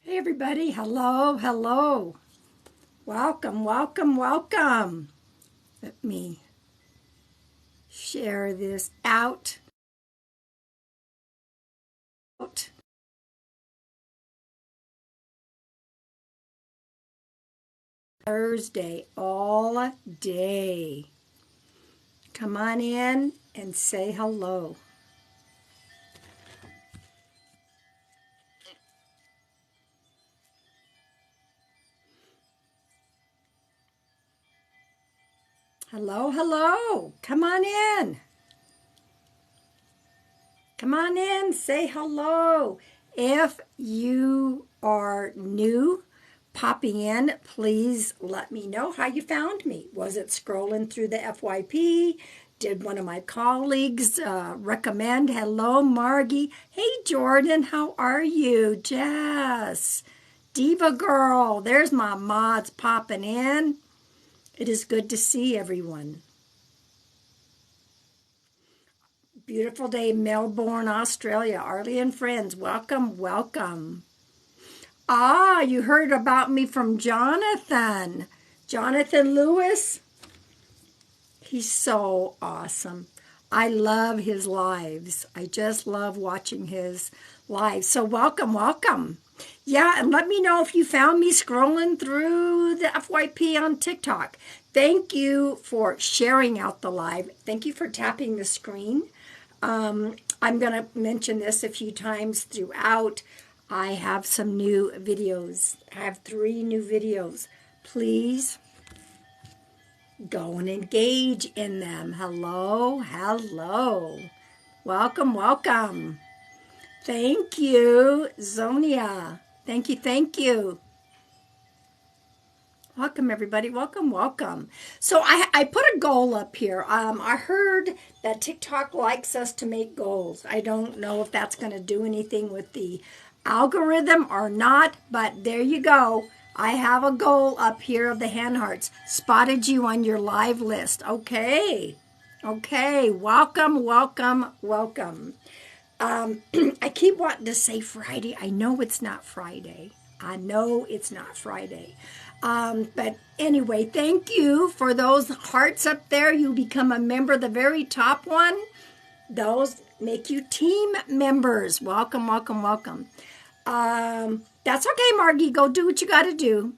Hey everybody, hello, hello. Welcome, welcome, welcome. Let me share this out. Thursday all day. Come on in and say hello. Hello, hello. Come on in. Come on in, say hello. If you are new, popping in, please let me know how you found me. Was it scrolling through the FYP? Did one of my colleagues recommend? Hello, Margie. Hey, Jordan, how are you? Jess, Diva Girl, there's my mods popping in. It is good to see everyone. Beautiful day, Melbourne, Australia. Arlie and friends, welcome, welcome. Ah, you heard about me from Jonathan. Jonathan Lewis. He's so awesome. I love his lives. I just love watching his lives. So welcome, welcome. Yeah, and let me know if you found me scrolling through the FYP on TikTok. Thank you for sharing out the live. Thank you for tapping the screen. I'm going to mention this a few times throughout. I have some new videos. I have 3 new videos. Please go and engage in them. Hello, hello. Welcome, welcome. Thank you, Zonia. Thank you, thank you. Welcome, everybody. Welcome, welcome. So I put a goal up here. I heard that TikTok likes us to make goals. I don't know if that's going to do anything with the algorithm or not, but there you go. I have a goal up here of the hand hearts. Spotted you on your live list. Okay. Okay. Welcome, welcome, welcome. I keep wanting to say Friday. I know it's not Friday. I know it's not Friday. But anyway, thank you for those hearts up there. You become a member, the very top one. Those make you team members. Welcome, welcome, welcome. That's okay, Margie. Go do what you got to do.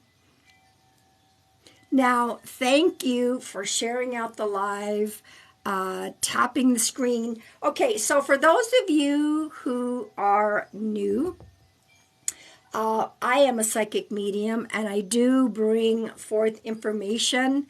Now, thank you for sharing out the live, tapping the screen. Okay, so for those of you who are new, I am a psychic medium, and I do bring forth information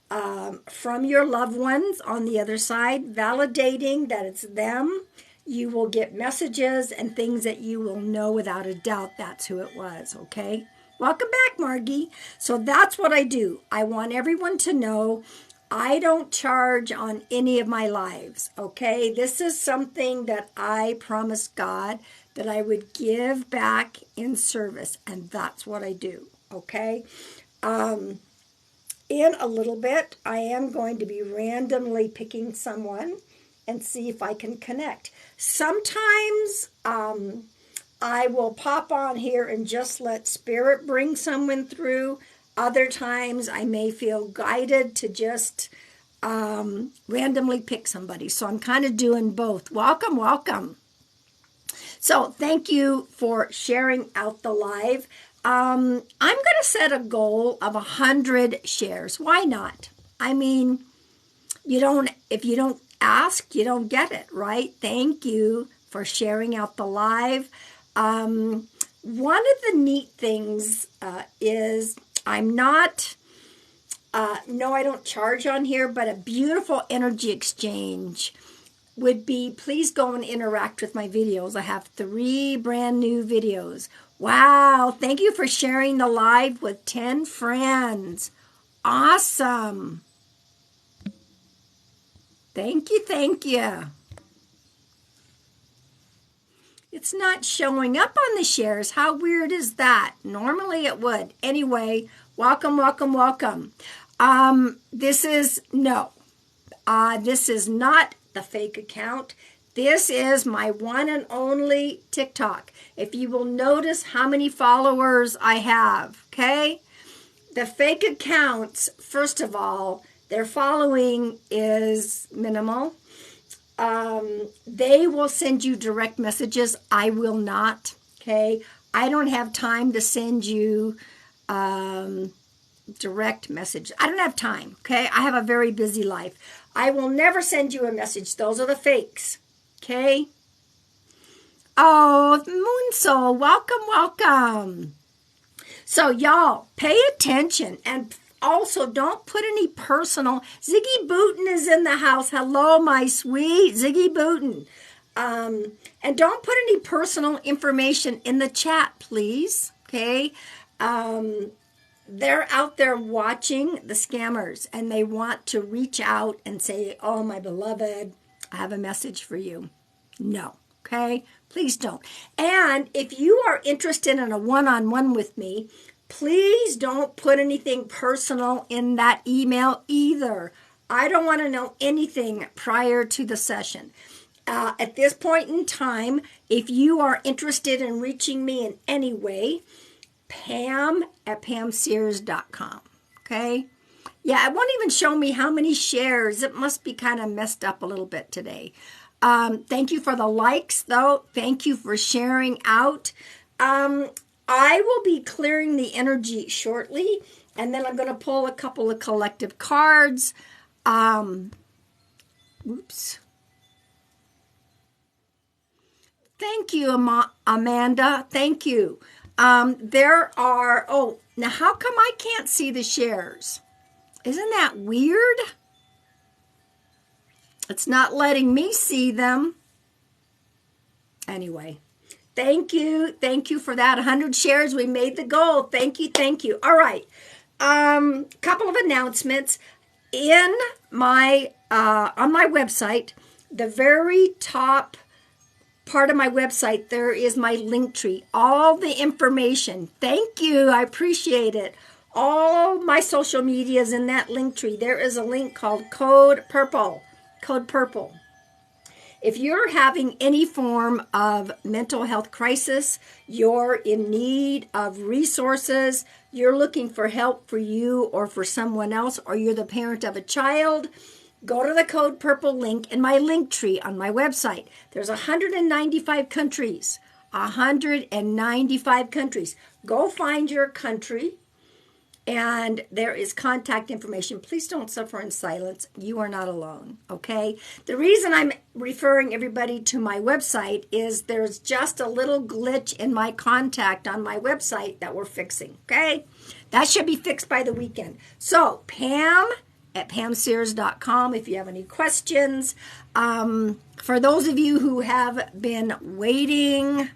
from your loved ones on the other side, validating that it's them. You will get messages and things that you will know without a doubt that's who it was, okay? Welcome back, Margie. So that's what I do. I want everyone to know I don't charge on any of my lives, okay? This is something that I promised God that I would give back in service, and that's what I do, okay? In a little bit, I am going to be randomly picking someone and see if I can connect. Sometimes I will pop on here and just let Spirit bring someone through. Other times I may feel guided to just randomly pick somebody. So I'm kind of doing both. Welcome, welcome. So thank you for sharing out the live. I'm going to set a goal of 100 shares. Why not? I mean, if you don't ask, you don't get it, right? Thank you for sharing out the live. One of the neat things is I'm not, no, I don't charge on here, but a beautiful energy exchange would be, please go and interact with my videos. I have 3 brand new videos. Wow, thank you for sharing the live with 10 friends. Awesome. Thank you, thank you. It's not showing up on the shares. How weird is that? Normally it would. Anyway, welcome, welcome, welcome. This is not the fake account. This is my one and only TikTok. If you will notice how many followers I have, okay? The fake accounts, first of all, their following is minimal. They will send you direct messages. I will not, okay? I don't have time to send you direct message. I don't have time, okay? I have a very busy life. I will never send you a message. Those are the fakes, okay? Oh, Moon Soul, welcome, welcome. So, y'all, pay attention, and also don't put any personal. Ziggy Booten is in the house. Hello, my sweet Ziggy Booten. And don't put any personal information in the chat, please, okay? They're out there watching the scammers, and they want to reach out and say, oh, my beloved, I have a message for you. No, okay? Please don't. And if you are interested in a one-on-one with me, please don't put anything personal in that email either. I don't want to know anything prior to the session. At this point in time, if you are interested in reaching me in any way, Pam@PamSears.com. Okay? Yeah, it won't even show me how many shares. It must be kind of messed up a little bit today. Thank you for the likes, though. Thank you for sharing out. I will be clearing the energy shortly, and then I'm going to pull a couple of collective cards. Oops. Thank you, Amanda. Thank you. There are, oh, now how come I can't see the shares? Isn't that weird? It's not letting me see them. Anyway, thank you. Thank you for that. 100 shares. We made the goal. Thank you. Thank you. All right. Couple of announcements. In my, on my website, the very top part of my website, there is my link tree. All the information. Thank you. I appreciate it. All my social media is in that link tree. There is a link called Code Purple. Code Purple. If you're having any form of mental health crisis, you're in need of resources, you're looking for help for you or for someone else, or you're the parent of a child, go to the Code Purple link in my link tree on my website. There's 195 countries. 195 countries. Go find your country, and there is contact information. Please don't suffer in silence. You are not alone, okay? The reason I'm referring everybody to my website is there's just a little glitch in my contact on my website that we're fixing, okay? That should be fixed by the weekend. So, Pam@PamSears.com if you have any questions. For those of you who have been waiting,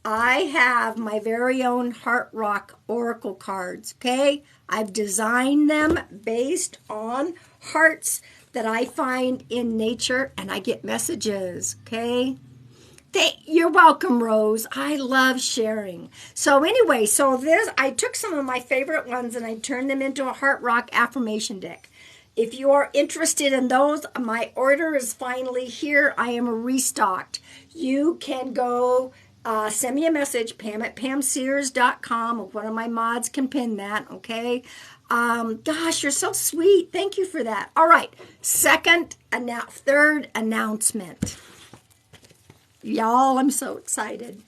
I have my very own Heart Rock Oracle cards, okay? I've designed them based on hearts that I find in nature, and I get messages, okay? You're welcome, Rose. I love sharing. So anyway, I took some of my favorite ones and I turned them into a Heart Rock affirmation deck. If you are interested in those, my order is finally here. I am restocked. You can go send me a message, Pam@PamSears.com. One of my mods can pin that, okay? Gosh, you're so sweet. Thank you for that. All right, third announcement. Y'all, I'm so excited.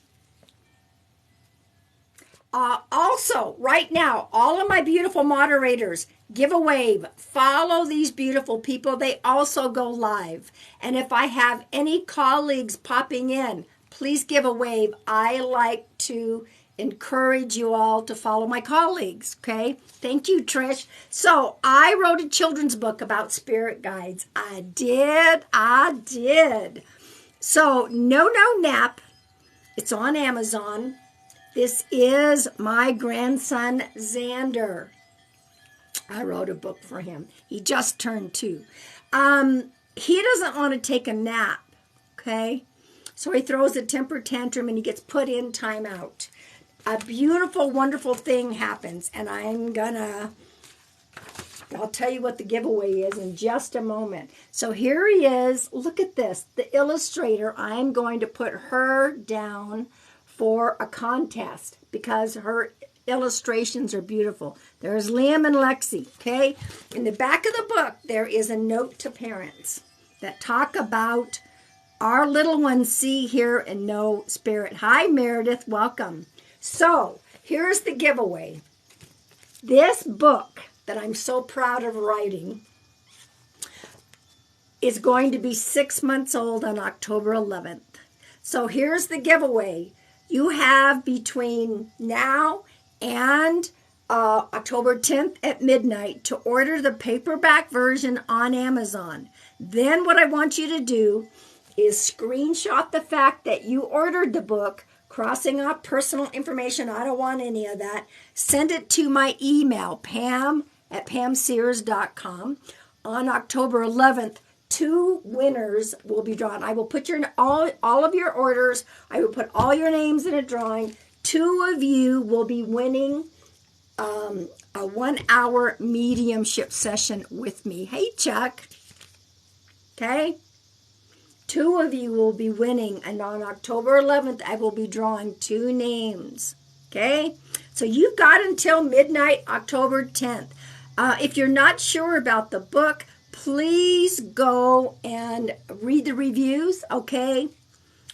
Also, right now, all of my beautiful moderators, give a wave. Follow these beautiful people. They also go live. And if I have any colleagues popping in, please give a wave. I like to encourage you all to follow my colleagues, okay? Thank you, Trish. So I wrote a children's book about spirit guides. I did. So No Nap, it's on Amazon. This is my grandson, Xander. I wrote a book for him. He just turned 2. He doesn't want to take a nap, okay? So he throws a temper tantrum and he gets put in timeout. A beautiful, wonderful thing happens, and I'm gonna I'll tell you what the giveaway is in just a moment. So here he is. Look at this. The illustrator, I'm going to put her down for a contest because her illustrations are beautiful. There's Liam and Lexi, okay? In the back of the book, there is a note to parents that talk about our little ones see, hear, and know spirit. Hi, Meredith. Welcome. So here's the giveaway. This book that I'm so proud of writing is going to be 6 months old on October 11th. So here's the giveaway. You have between now and October 10th at midnight to order the paperback version on Amazon. Then what I want you to do is screenshot the fact that you ordered the book, crossing off personal information. I don't want any of that. Send it to my email, pam@pamsears.com. On October 11th, 2 winners will be drawn. I will put all of your orders. I will put all your names in a drawing. 2 of you will be winning a 1-hour mediumship session with me. Hey, Chuck. Okay? 2 of you will be winning, and on October 11th, I will be drawing 2 names. Okay? So you've got until midnight, October 10th. If you're not sure about the book, please go and read the reviews, okay?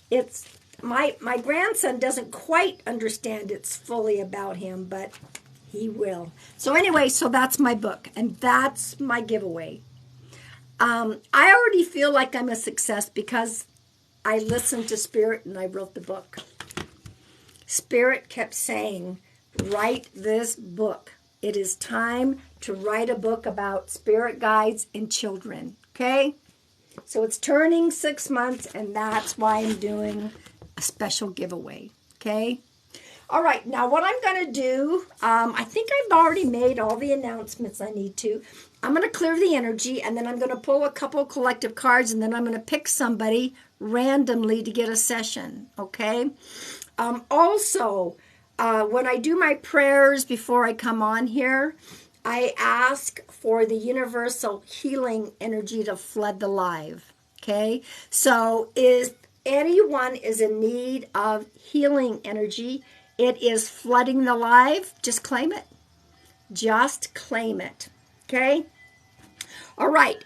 It's my grandson doesn't quite understand it's fully about him, but he will. So anyway, so that's my book, and that's my giveaway. I already feel like I'm a success because I listened to Spirit and I wrote the book. Spirit kept saying, write this book. It is time to write a book about spirit guides and children, okay? So it's turning 6 months, and that's why I'm doing a special giveaway, okay? All right, now what I'm going to do, I think I've already made all the announcements I need to. I'm going to clear the energy, and then I'm going to pull a couple collective cards, and then I'm going to pick somebody randomly to get a session, okay? Also, when I do my prayers before I come on here, I ask for the universal healing energy to flood the live, okay? So if anyone is in need of healing energy, it is flooding the live. Just claim it. Just claim it, okay? All right,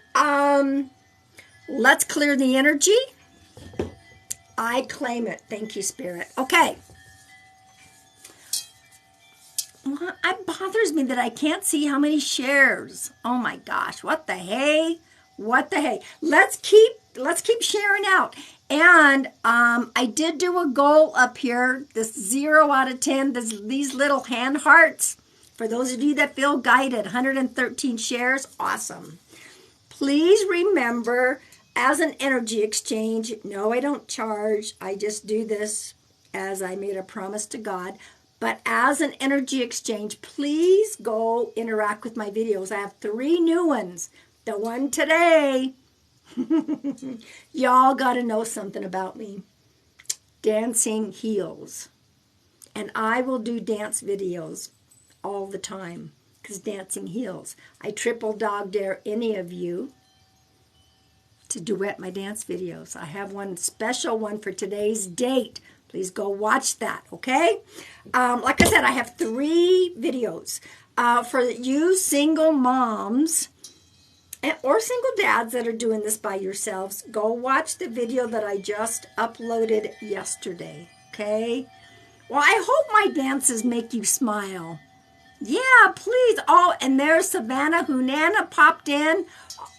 let's clear the energy. I claim it. Thank you, Spirit. Okay. Well, it bothers me that I can't see how many shares. Oh my gosh, what the hey? What the hey? Let's keep sharing out. And I did do a goal up here, this 0 out of 10, these little hand hearts. For those of you that feel guided, 113 shares, awesome. Please remember, as an energy exchange, no, I don't charge. I just do this as I made a promise to God. But as an energy exchange, please go interact with my videos. I have 3 new ones. The one today, y'all got to know something about me. Dancing heals. And I will do dance videos all the time because dancing heals. I triple dog dare any of you to duet my dance videos. I have one special one for today's date. Please go watch that, okay? Like I said, I have 3 videos. For you single moms or single dads that are doing this by yourselves, go watch the video that I just uploaded yesterday, okay? Well, I hope my dances make you smile. Yeah, please. Oh, and there's Savannah Hunana popped in.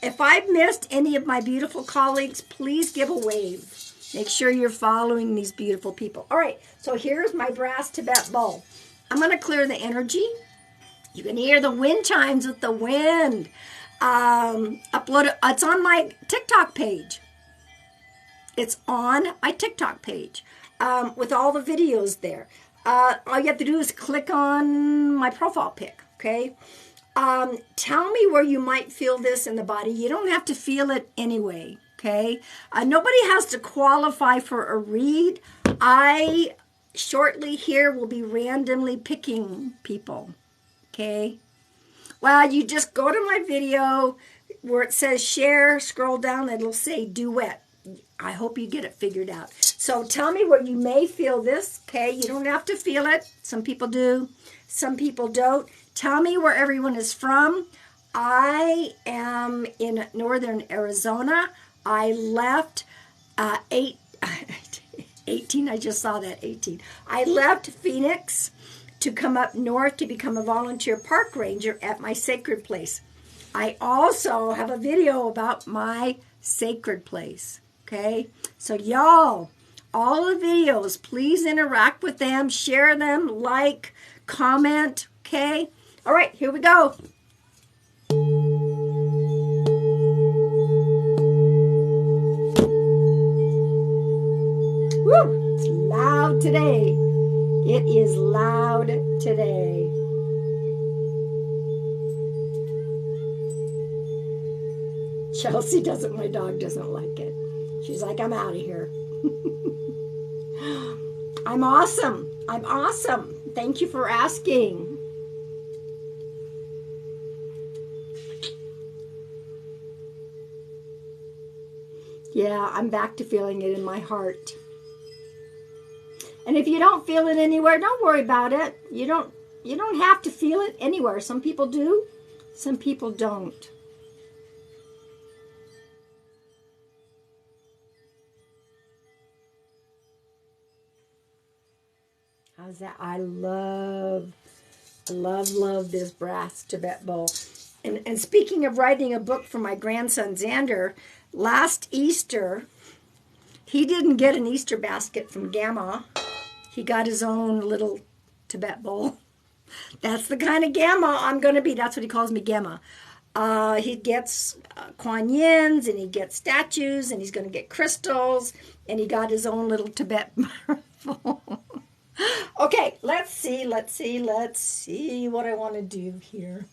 If I've missed any of my beautiful colleagues, please give a wave. Make sure you're following these beautiful people. All right, so here's my brass Tibet bowl. I'm going to clear the energy. You can hear the wind chimes with the wind. Upload it. It's on my TikTok page. It's on my TikTok page with all the videos there. All you have to do is click on my profile pic, okay? Tell me where you might feel this in the body. You don't have to feel it anyway, okay? Nobody has to qualify for a read. I shortly here will be randomly picking people, okay? Well, you just go to my video where it says share, scroll down, and it'll say duet. I hope you get it figured out. So tell me where you may feel this, okay? You don't have to feel it. Some people do. Some people don't. Tell me where everyone is from. I am in northern Arizona. I left 18, I just saw that, 18. I left Phoenix to come up north to become a volunteer park ranger at my sacred place. I also have a video about my sacred place, okay? So y'all, all the videos, please interact with them, share them, like, comment, okay? All right, here we go. Woo, it's loud today. It is loud today. Chelsea doesn't, my dog doesn't like it. She's like, I'm out of here. I'm awesome. I'm awesome. Thank you for asking. Yeah, I'm back to feeling it in my heart. And if you don't feel it anywhere, don't worry about it. You don't have to feel it anywhere. Some people do, some people don't. How's that? I love this brass Tibet bowl. And speaking of writing a book for my grandson Xander, last Easter, he didn't get an Easter basket from Gamma. He got his own little Tibet bowl. That's the kind of Gamma I'm going to be. That's what he calls me, Gamma. He gets Kuan Yins, and he gets statues, and he's going to get crystals, and he got his own little Tibet bowl. Okay, let's see what I want to do here.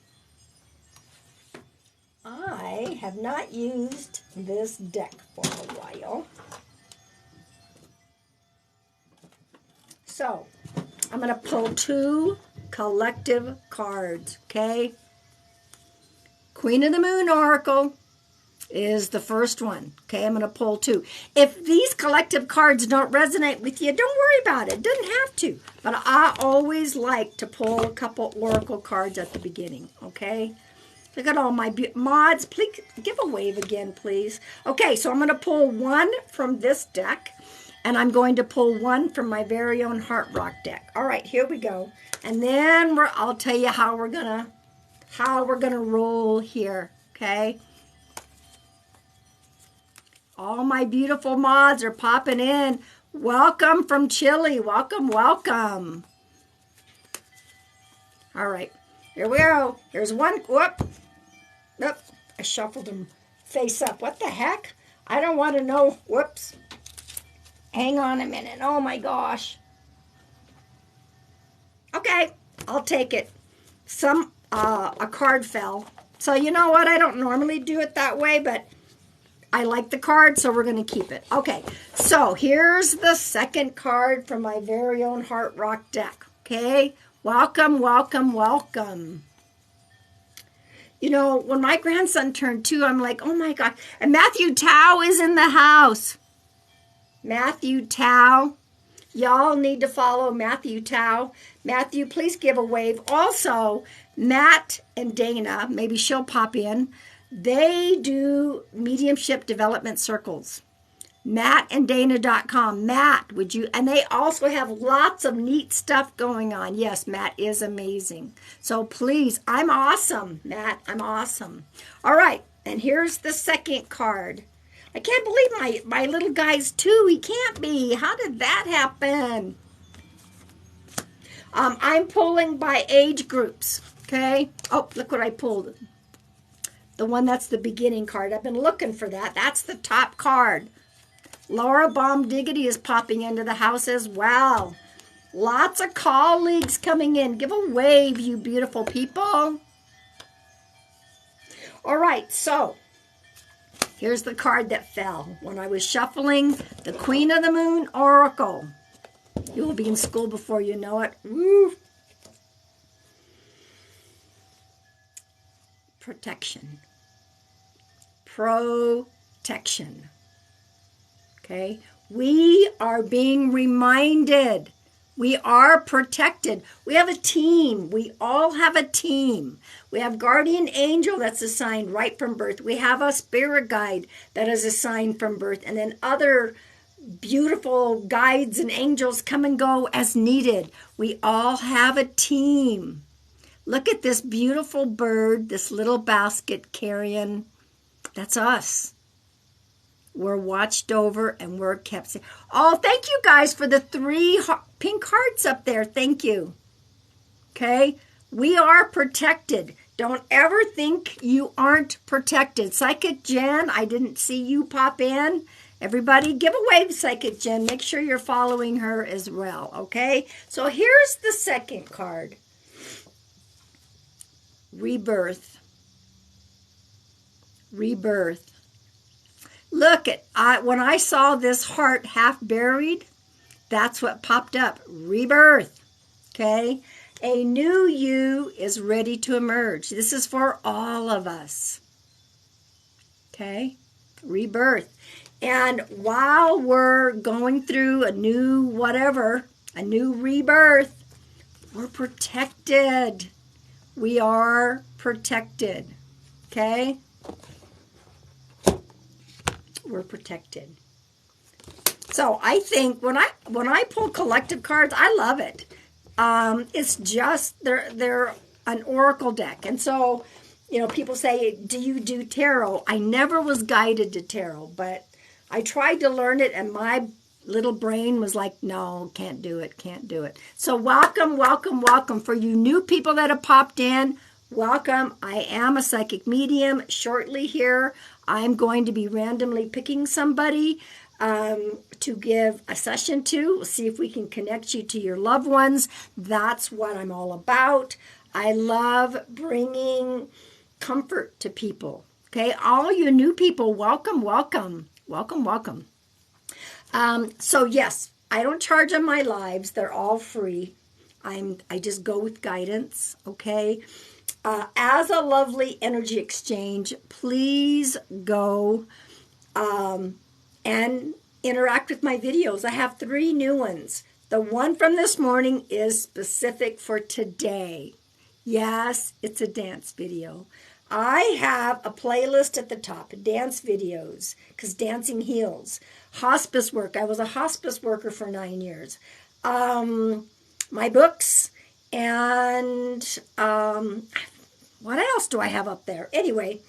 I have not used this deck for a while. So, I'm going to pull 2 collective cards, okay? Queen of the Moon Oracle is the first one, okay? I'm going to pull 2. If these collective cards don't resonate with you, don't worry about it. It doesn't have to. But I always like to pull a couple oracle cards at the beginning, okay? Look at all my mods. Please give a wave again, please. Okay, so I'm going to pull 1 from this deck. And I'm going to pull 1 from my very own Heart Rock deck. All right, here we go. And then I'll tell you how we're gonna roll here. Okay. All my beautiful mods are popping in. Welcome from Chile. Welcome, welcome. All right, here we go. Here's 1. Whoop. Nope. I shuffled them face up. What the heck? I don't want to know. Whoops. Hang on a minute. Oh my gosh. Okay, I'll take it. A card fell. So you know what? I don't normally do it that way, but I like the card, so we're going to keep it. Okay, so here's the second card from my very own Heart Rock deck. Okay, welcome, welcome, welcome. You know, when my grandson turned 2, I'm like, oh my God. And Matthew Tao is in the house. Matthew Tao. Y'all need to follow Matthew Tao. Matthew, please give a wave. Also, Matt and Dana, maybe she'll pop in. They do mediumship development circles. MattandDana.com. Matt, would you? And they also have lots of neat stuff going on. Yes, Matt is amazing. So please, I'm awesome, Matt. I'm awesome. All right, and here's the second card. I can't believe my little guy's 2. He can't be. How did that happen? I'm pulling by age groups, okay? Oh, look what I pulled. The one that's the beginning card. I've been looking for that. That's the top card. Laura Bomb Diggity is popping into the house as well. Lots of colleagues coming in. Give a wave, you beautiful people. All right, so here's the card that fell when I was shuffling the Queen of the Moon Oracle. You will be in school before you know it. Woo. protection. Protection. Okay? We are being reminded. We are protected. We have a team. We all have a team. We have guardian angel that's assigned right from birth. We have a spirit guide that is assigned from birth. And then other beautiful guides and angels come and go as needed. We all have a team. Look at this beautiful bird, this little basket carrying. That's us. We're watched over and we're kept safe. Oh, thank you guys for the 3 pink hearts up there. Thank you. Okay? We are protected. Don't ever think you aren't protected. Psychic Jen, I didn't see you pop in. Everybody give a wave, Psychic Jen. Make sure you're following her as well. Okay? So here's the second card. Rebirth. Rebirth. Look, when I saw this heart half buried, that's what popped up. Rebirth. Okay? A new you is ready to emerge. This is for all of us. Okay? Rebirth. And while we're going through a new whatever, a new rebirth, we're protected. We are protected. Okay? We're protected. So I think when I pull collective cards, I love it. It's just they're an oracle deck, and so people say, "Do you do tarot?" I never was guided to tarot, but I tried to learn it, and my little brain was like, "No, can't do it, can't do it." So welcome, welcome, welcome for you new people that have popped in. Welcome. I am a psychic medium. Shortly here, I'm going to be randomly picking somebody to give a session to. We'll see if we can connect you to your loved ones. That's what I'm all about. I love bringing comfort to people. Okay, all you new people, welcome, welcome, welcome, welcome. So yes, I don't charge on my lives. They're all free. I just go with guidance. Okay. As a lovely energy exchange, please go and interact with my videos. I have 3 new ones. The one from this morning is specific for today. Yes, it's a dance video. I have a playlist at the top, dance videos, because dancing heals. Hospice work. I was a hospice worker for 9 years. My books, and what else do I have up there? Anyway,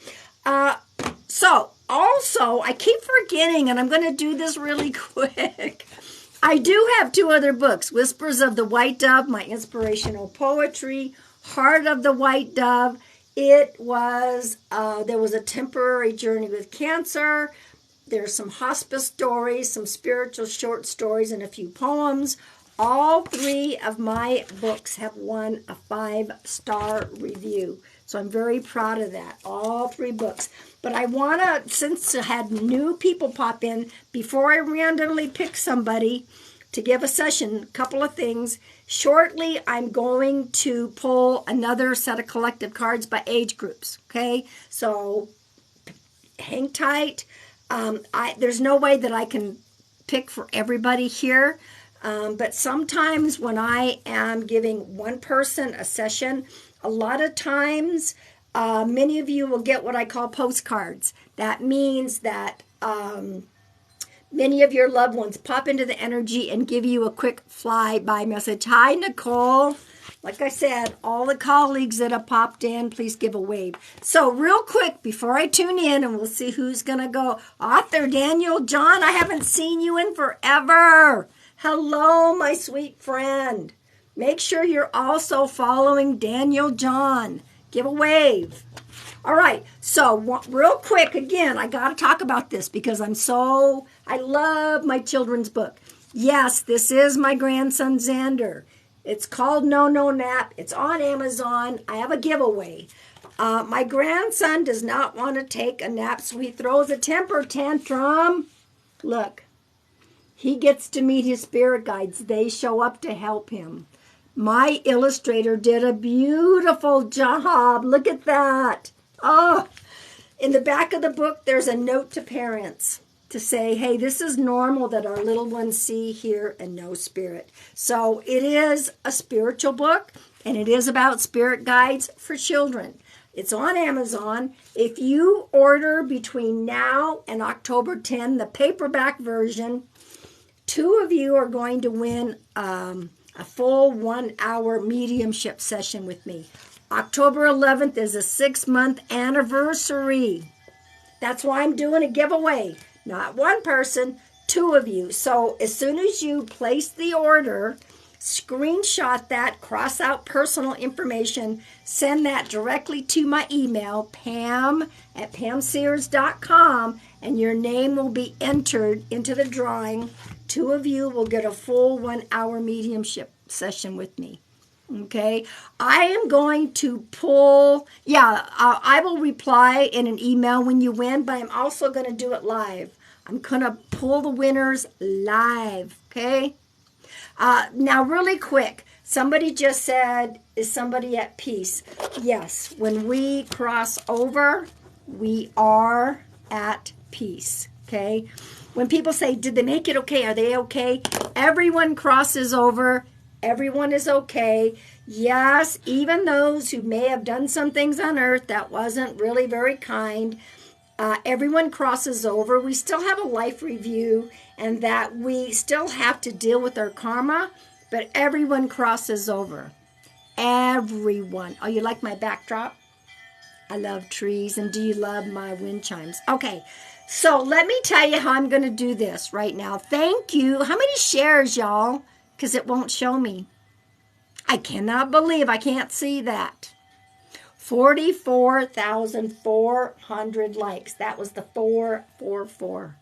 so also I keep forgetting, and I'm going to do this really quick. I do have 2 other books, Whispers of the White Dove, my inspirational poetry, Heart of the White Dove. It was, there was a temporary journey with cancer. There's some hospice stories, some spiritual short stories, and a few poems. All 3 of my books have won a 5-star review. So I'm very proud of that, all 3 books. But I want to, since I had new people pop in, before I randomly pick somebody to give a session, a couple of things. Shortly, I'm going to pull another set of collective cards by age groups, okay? So hang tight. There's no way that I can pick for everybody here. But sometimes when I am giving one person a session, a lot of times, many of you will get what I call postcards. That means that many of your loved ones pop into the energy and give you a quick fly-by message. Hi, Nicole. Like I said, all the colleagues that have popped in, please give a wave. So real quick, before I tune in, and we'll see who's going to go. Author Daniel John, I haven't seen you in forever. Hello, my sweet friend. Make sure you're also following Daniel John. Give a wave. All right, so real quick, again, I got to talk about this because I love my children's book. Yes, this is my grandson, Xander. It's called No No Nap. It's on Amazon. I have a giveaway. My grandson does not want to take a nap, so he throws a temper tantrum. Look, he gets to meet his spirit guides. They show up to help him. My illustrator did a beautiful job. Look at that. Oh, in the back of the book, there's a note to parents to say, hey, this is normal that our little ones see, hear, and know spirit. So it is a spiritual book, and it is about spirit guides for children. It's on Amazon. If you order between now and October 10, the paperback version, 2 of you are going to win a full 1-hour mediumship session with me. October 11th is a 6-month anniversary. That's why I'm doing a giveaway. Not 1 person, 2 of you. So as soon as you place the order, screenshot that, cross out personal information, send that directly to my email, pam@pamsears.com, and your name will be entered into the drawing. 2 of you will get a full 1-hour mediumship session with me. Okay, I am going to pull, I will reply in an email when you win, but I'm also going to do it live. I'm going to pull the winners live, okay? Now, really quick, somebody just said, is somebody at peace? Yes, when we cross over, we are at peace, okay? When people say, did they make it okay? Are they okay? Everyone crosses over. Everyone is okay. Yes, even those who may have done some things on earth that wasn't really very kind, everyone crosses over. We still have a life review, and that we still have to deal with our karma, but everyone crosses over. Everyone. Oh, you like my backdrop? I love trees. And do you love my wind chimes? Okay, so let me tell you how I'm going to do this right now. Thank you. How many shares, y'all? Because it won't show me. I cannot believe I can't see that. 44,400 likes. That was the 444.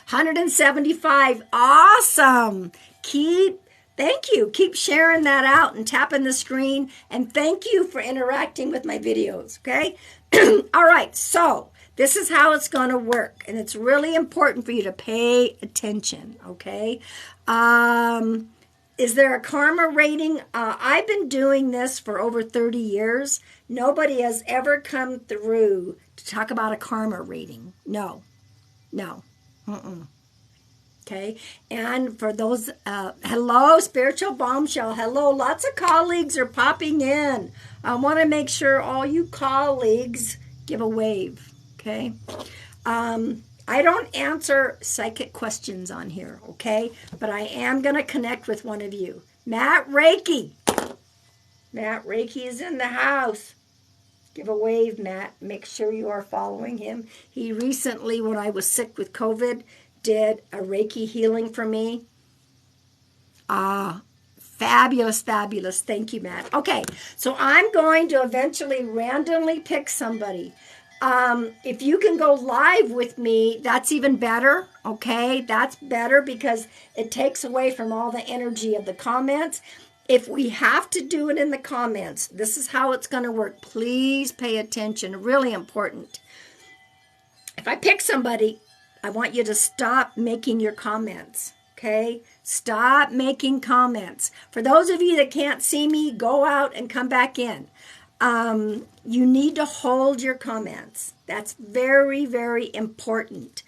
175. Awesome. Thank you. Keep sharing that out and tapping the screen. And thank you for interacting with my videos. Okay. All right. So this is how it's going to work. And it's really important for you to pay attention. Okay. Is there a karma rating? I've been doing this for over 30 years. Nobody has ever come through to talk about a karma rating. No. Okay. And for those, hello, Spiritual Bombshell. Hello. Lots of colleagues are popping in. I want to make sure all you colleagues give a wave. Okay. I don't answer psychic questions on here, okay? But I am going to connect with one of you. Matt Reiki. Matt Reiki is in the house. Give a wave, Matt. Make sure you are following him. He recently, when I was sick with COVID, did a Reiki healing for me. Fabulous, fabulous. Thank you, Matt. Okay, so I'm going to eventually randomly pick somebody. If you can go live with me, that's even better, okay? That's better because it takes away from all the energy of the comments. If we have to do it in the comments, this is how it's going to work. Please pay attention. Really important. If I pick somebody, I want you to stop making your comments, okay? Stop making comments. For those of you that can't see me, go out and come back in. You need to hold your comments. That's very, very important.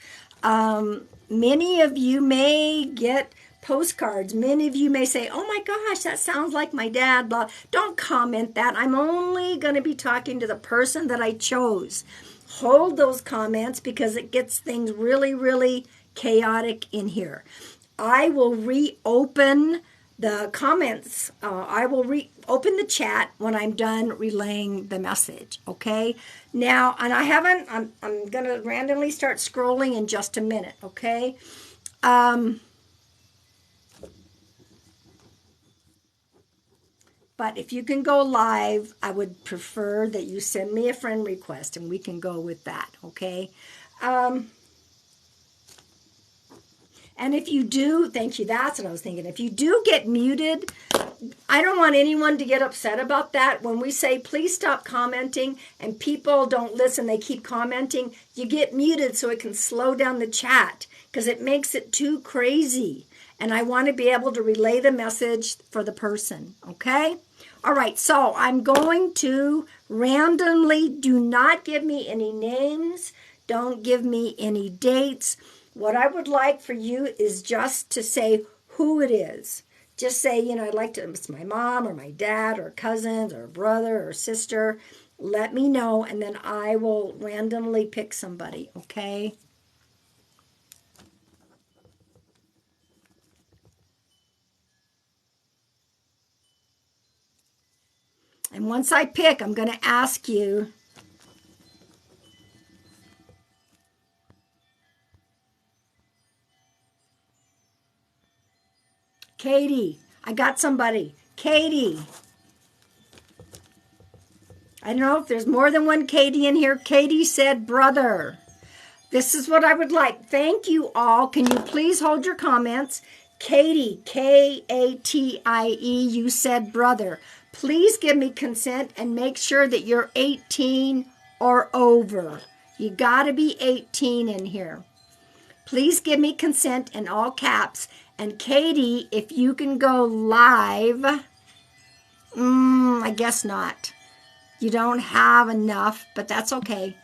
Many of you may get postcards. Many of you may say, oh my gosh, that sounds like my dad. Blah. Don't comment that. I'm only going to be talking to the person that I chose. Hold those comments because it gets things really, really chaotic in here. I will reopen the comments. I will reopen the chat when I'm done relaying the message, okay? Now, and I'm going to randomly start scrolling in just a minute, okay? But if you can go live, I would prefer that you send me a friend request and we can go with that, okay? And if you do, thank you, that's what I was thinking. If you do get muted, I don't want anyone to get upset about that. When we say, please stop commenting, and people don't listen, they keep commenting, you get muted so it can slow down the chat because it makes it too crazy. And I want to be able to relay the message for the person, okay? All right, so I'm going to randomly, do not give me any names. Don't give me any dates. What I would like for you is just to say who it is. Just say, I'd like to, it's my mom or my dad or cousins or brother or sister. Let me know, and then I will randomly pick somebody, okay? And once I pick, I'm going to ask you, Katie, I got somebody. Katie. I don't know if there's more than one Katie in here. Katie said brother. This is what I would like. Thank you all. Can you please hold your comments? Katie, Katie, you said brother. Please give me consent and make sure that you're 18 or over. You got to be 18 in here. Please give me consent in all caps. And Katie, if you can go live, I guess not. You don't have enough, but that's okay.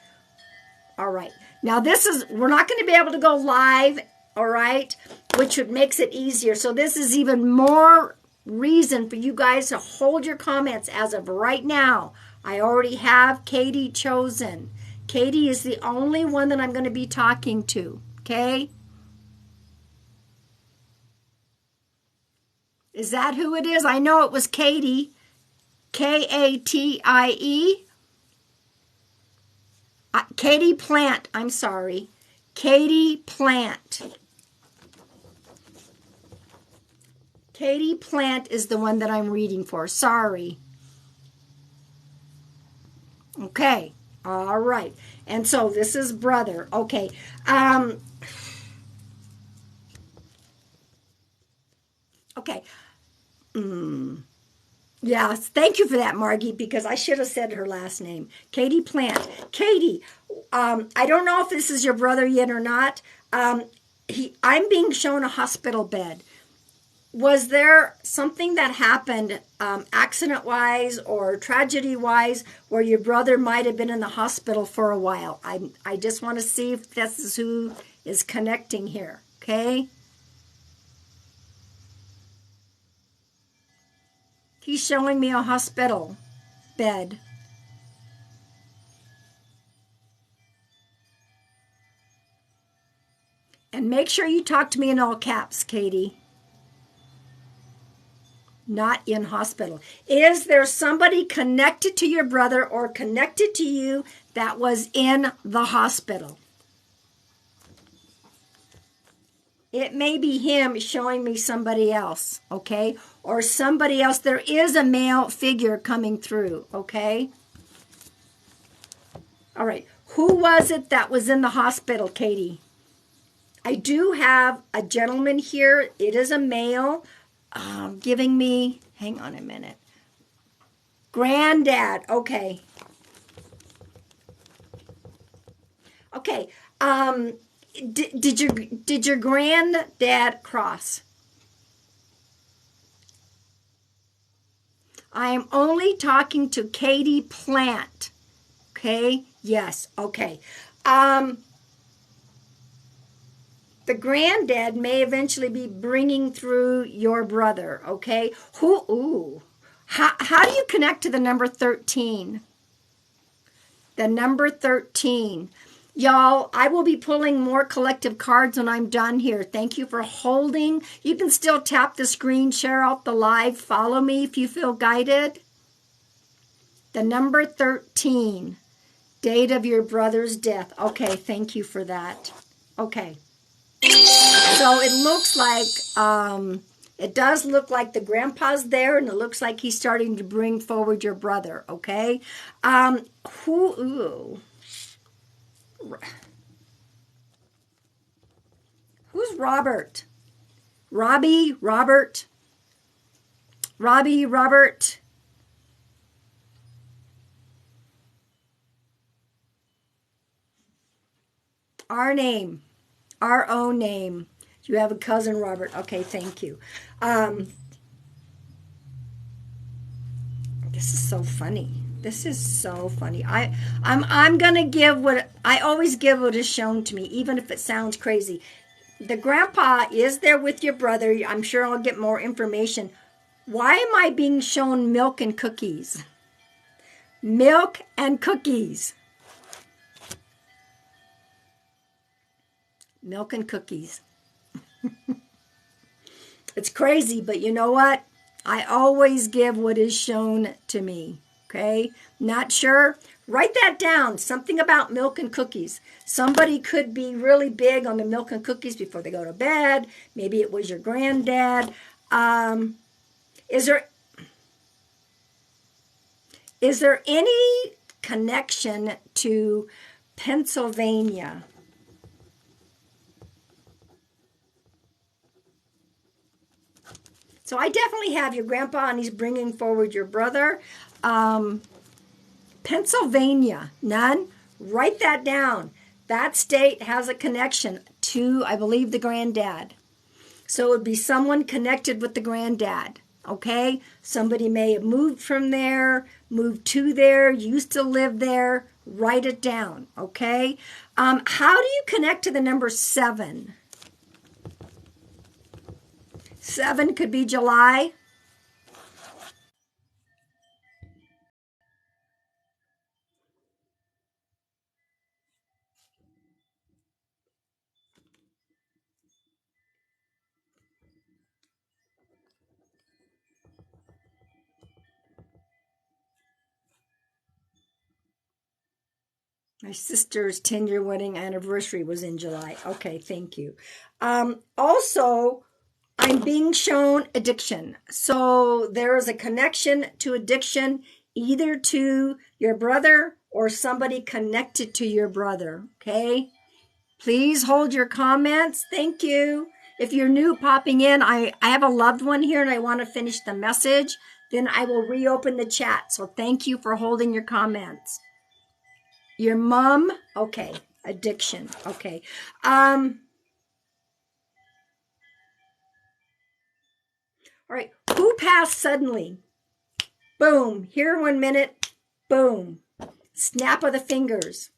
All right. Now we're not going to be able to go live, all right, which makes it easier. So this is even more reason for you guys to hold your comments as of right now. I already have Katie chosen. Katie is the only one that I'm going to be talking to, okay? Is that who it is? I know it was Katie. Katie. Katie Plant. I'm sorry. Katie Plant. Katie Plant is the one that I'm reading for. Sorry. Okay. All right. And so this is brother. Okay. Okay. Yes, thank you for that, Margie, because I should have said her last name. Katie Plant. Katie, I don't know if this is your brother yet or not. I'm being shown a hospital bed. Was there something that happened accident-wise or tragedy-wise where your brother might have been in the hospital for a while? I just want to see if this is who is connecting here, okay? He's showing me a hospital bed. And make sure you talk to me in all caps, Katie. Not in hospital. Is there somebody connected to your brother or connected to you that was in the hospital? It may be him showing me somebody else, okay? Or somebody else. There is a male figure coming through, okay? All right. Who was it that was in the hospital, Katie? I do have a gentleman here. It is a male giving me, hang on a minute. Granddad, okay. Okay. Did your granddad cross? I am only talking to Katie Plant. Okay? Yes. Okay. The granddad may eventually be bringing through your brother. Okay? How do you connect to the number 13? The number 13. Y'all, I will be pulling more collective cards when I'm done here. Thank you for holding. You can still tap the screen, share out the live, follow me if you feel guided. The number 13, date of your brother's death. Okay, thank you for that. Okay. So it looks like, it does look like the grandpa's there, and it looks like he's starting to bring forward your brother, okay? Who's Robert? Robbie, Robert. Robbie, Robert. Our name. Our own name. You have a cousin, Robert. Okay, thank you. so funny. This is so funny. I'm gonna give what I always give what is shown to me, even if it sounds crazy. The grandpa is there with your brother. I'm sure I'll get more information. Why am I being shown milk and cookies? Milk and cookies. Milk and cookies. It's crazy, but you know what? I always give what is shown to me. Okay? Not sure? Write that down. Something about milk and cookies. Somebody could be really big on the milk and cookies before they go to bed. Maybe it was your granddad. Is there any connection to Pennsylvania? So I definitely have your grandpa, and he's bringing forward your brother. Pennsylvania, none? Write that down. That state has a connection to, I believe, the granddad. So it would be someone connected with the granddad, okay? Somebody may have moved from there, moved to there, used to live there. Write it down, okay? How do you connect to the number 7? 7 could be July. My sister's 10-year wedding anniversary was in July. Okay, thank you. Also, I'm being shown addiction. So there is a connection to addiction, either to your brother or somebody connected to your brother, okay? Please hold your comments. Thank you. If you're new popping in, I have a loved one here and I want to finish the message. Then I will reopen the chat. So thank you for holding your comments. Your mom, okay. Addiction, okay. All right, who passed suddenly? Boom, here 1 minute, boom. Snap of the fingers.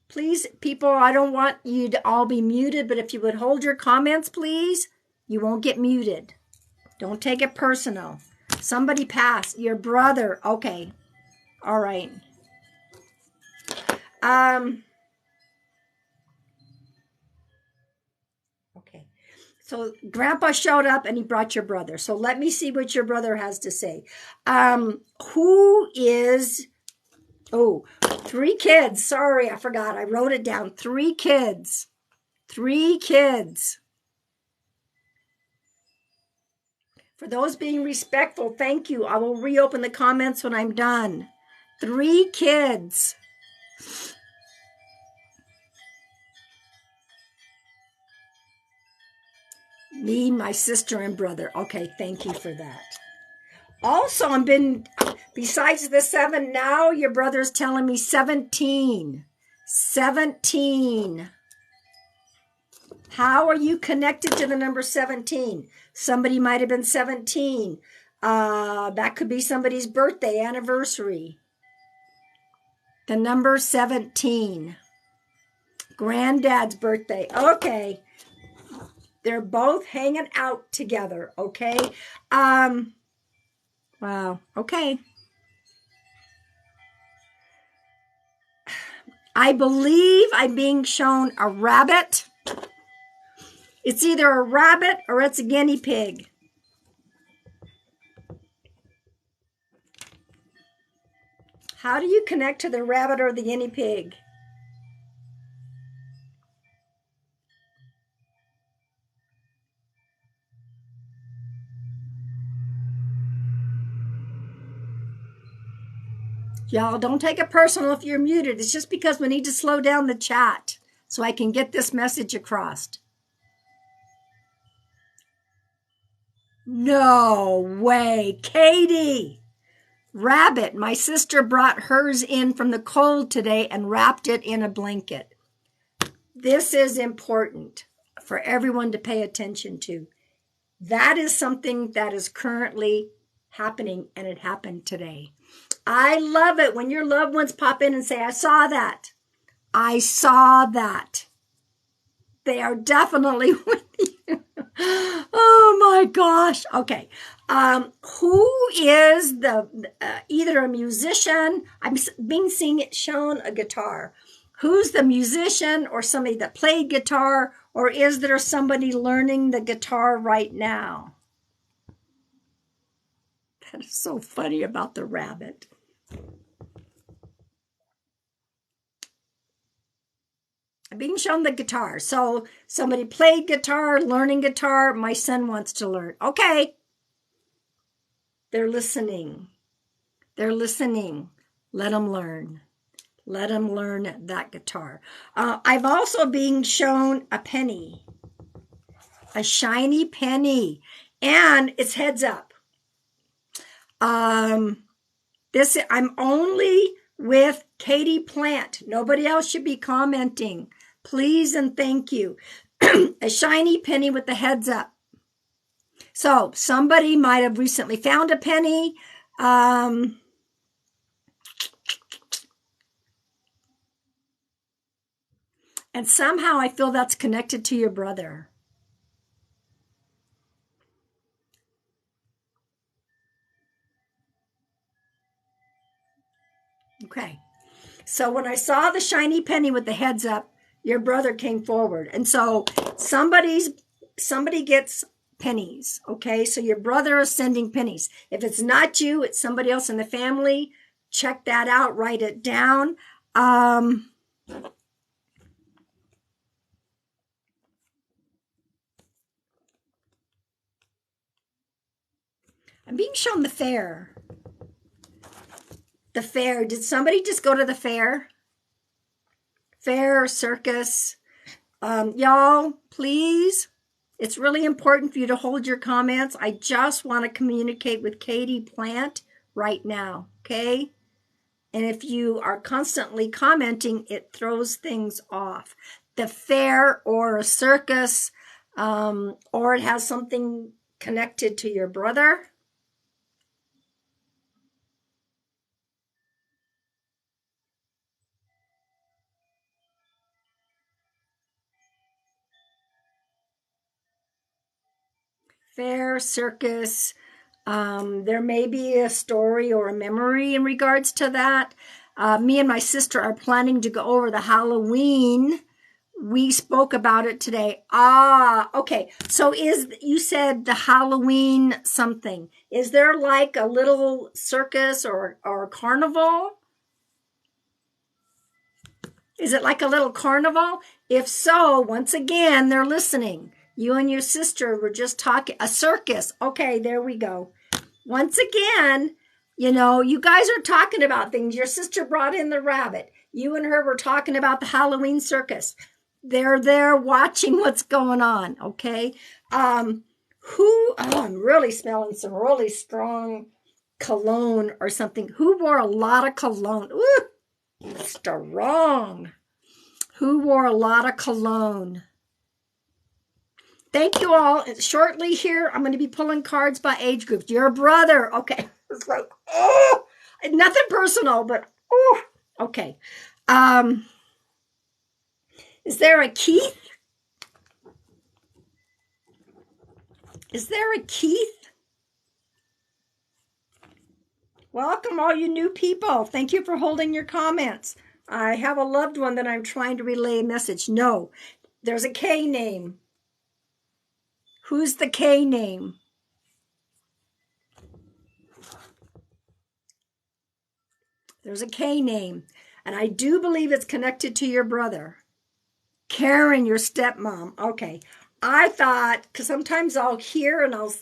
Please, people, I don't want you to all be muted, but if you would hold your comments, please, you won't get muted. Don't take it personal. Somebody passed, your brother, okay. All right. Okay. So grandpa showed up and he brought your brother. So let me see what your brother has to say. Who is, 3 kids. Sorry, I forgot. I wrote it down. 3 kids. 3 kids. For those being respectful, thank you. I will reopen the comments when I'm done. 3 kids. Me, my sister, and brother. Okay, thank you for that. Also, besides the 7 now, your brother's telling me 17. 17. How are you connected to the number 17? Somebody might have been 17. That could be somebody's birthday, anniversary. The number 17. Granddad's birthday. Okay. They're both hanging out together, okay? Wow, okay. I believe I'm being shown a rabbit. It's either a rabbit or it's a guinea pig. How do you connect to the rabbit or the guinea pig? Y'all, don't take it personal if you're muted. It's just because we need to slow down the chat so I can get this message across. No way. Katie. Rabbit. My sister brought hers in from the cold today and wrapped it in a blanket. This is important for everyone to pay attention to. That is something that is currently happening, and it happened today. I love it when your loved ones pop in and say, I saw that. I saw that. They are definitely with you. Oh my gosh. Okay. Who is the either a musician? I'm being seeing it shown a guitar. Who's the musician or somebody that played guitar, or is there somebody learning the guitar right now? That is so funny about the rabbit. I'm being shown the guitar. So somebody played guitar, learning guitar. My son wants to learn. Okay. They're listening. They're listening. Let them learn. Let them learn that guitar. I've also been shown a penny. A shiny penny. And it's heads up. I'm only with Katie Plant. Nobody else should be commenting. Please and thank you. A shiny penny with the heads up. So somebody might have recently found a penny. And somehow I feel that's connected to your brother. Okay. So when I saw the shiny penny with the heads up, your brother came forward. And so somebody gets pennies. Okay. So your brother is sending pennies. If it's not you, it's somebody else in the family. Check that out. Write it down. I'm being shown the fair. The fair. Did somebody just go to the fair? Fair, circus. Y'all, please. It's really important for you to hold your comments. I just want to communicate with Katie Plant right now, okay? And if you are constantly commenting, it throws things off. The fair or a circus, or it has something connected to your brother. Fair, circus. There may be a story or a memory in regards to that. Me and my sister are planning to go over the Halloween. We spoke about it today. Okay. So you said the Halloween something. Is there like a little circus or a carnival? Is it like a little carnival? If so, once again, they're listening. You and your sister were just talking, a circus. Okay, there we go. Once again, you guys are talking about things. Your sister brought in the rabbit. You and her were talking about the Halloween circus. They're there watching what's going on, okay? I'm really smelling some really strong cologne or something. Who wore a lot of cologne? Ooh, strong. Who wore a lot of cologne? Thank you all. Shortly here, I'm going to be pulling cards by age groups. Your brother. Okay. It's like, oh, nothing personal, but oh, okay. Is there a Keith? Is there a Keith? Welcome, all you new people. Thank you for holding your comments. I have a loved one that I'm trying to relay a message. No, there's a K name. Who's the K name? There's a K name. And I do believe it's connected to your brother. Karen, your stepmom. Okay. I thought, because sometimes I'll hear and I'll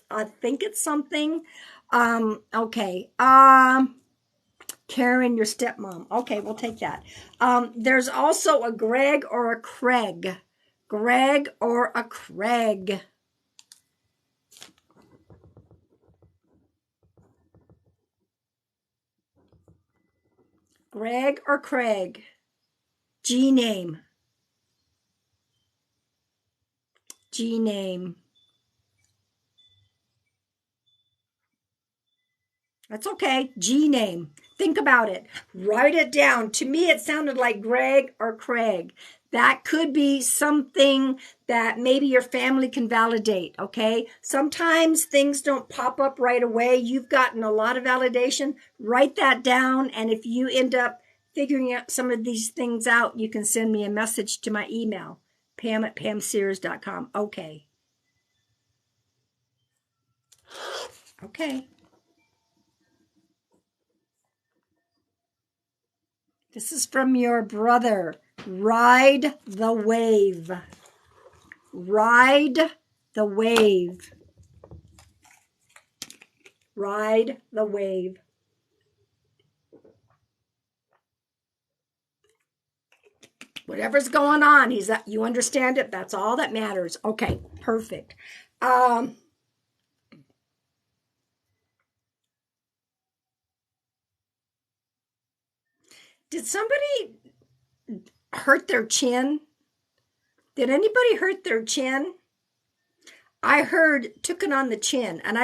think it's something. Okay. Karen, your stepmom. Okay, we'll take that. There's also a Greg or a Craig. Greg or a Craig. Greg or Craig. G name. G name. That's okay. G name. Think about it. Write it down. To me, it sounded like Greg or Craig. That could be something that maybe your family can validate, okay? Sometimes things don't pop up right away. You've gotten a lot of validation. Write that down, and if you end up figuring out some of these things out, you can send me a message to my email, pam@pamsears.com. Okay. Okay. This is from your brother. Ride the wave. Ride the wave. Ride the wave. Whatever's going on, you understand it. That's all that matters. Okay, perfect. Did somebody hurt their chin? Did anybody hurt their chin? I heard took it on the chin, and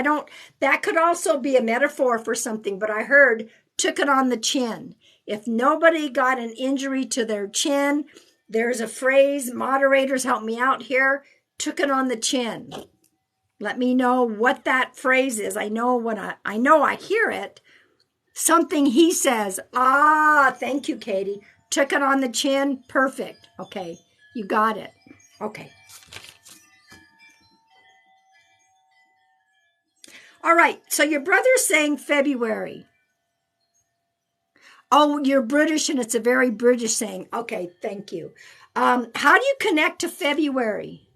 that could also be a metaphor for something, but I heard took it on the chin. If nobody got an injury to their chin, there's a phrase, moderators help me out here, took it on the chin. Let me know what that phrase is. I know I hear it. Something he says. Thank you, Katie. Took it on the chin. Perfect. Okay, you got it. Okay. All right, so your brother's saying February. Oh, you're British, and it's a very British saying. Okay, thank you. How do you connect to February?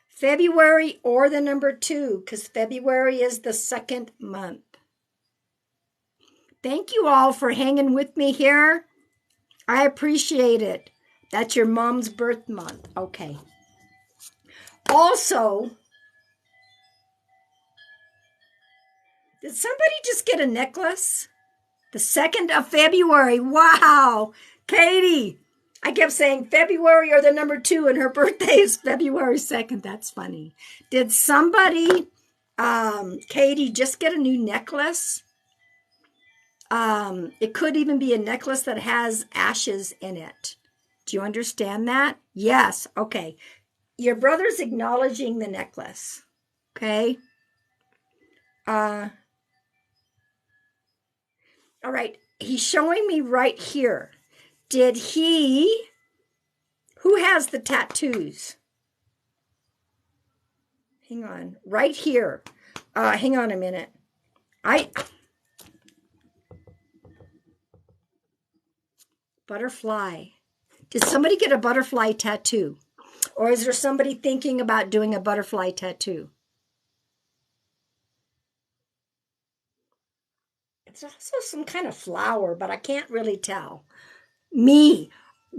February or the number 2, because February is the second month. Thank you all for hanging with me here. I appreciate it. That's your mom's birth month. Okay. Also, did somebody just get a necklace? The 2nd of February. Wow. Katie, I kept saying February or the number 2, and her birthday is February 2nd. That's funny. Did somebody, Katie, just get a new necklace? It could even be a necklace that has ashes in it. Do you understand that? Yes. Okay. Your brother's acknowledging the necklace. Okay. All right. He's showing me right here. Who has the tattoos? Hang on. Right here. Hang on a minute. Butterfly. Did somebody get a butterfly tattoo? Or is there somebody thinking about doing a butterfly tattoo? It's also some kind of flower, but I can't really tell. Me.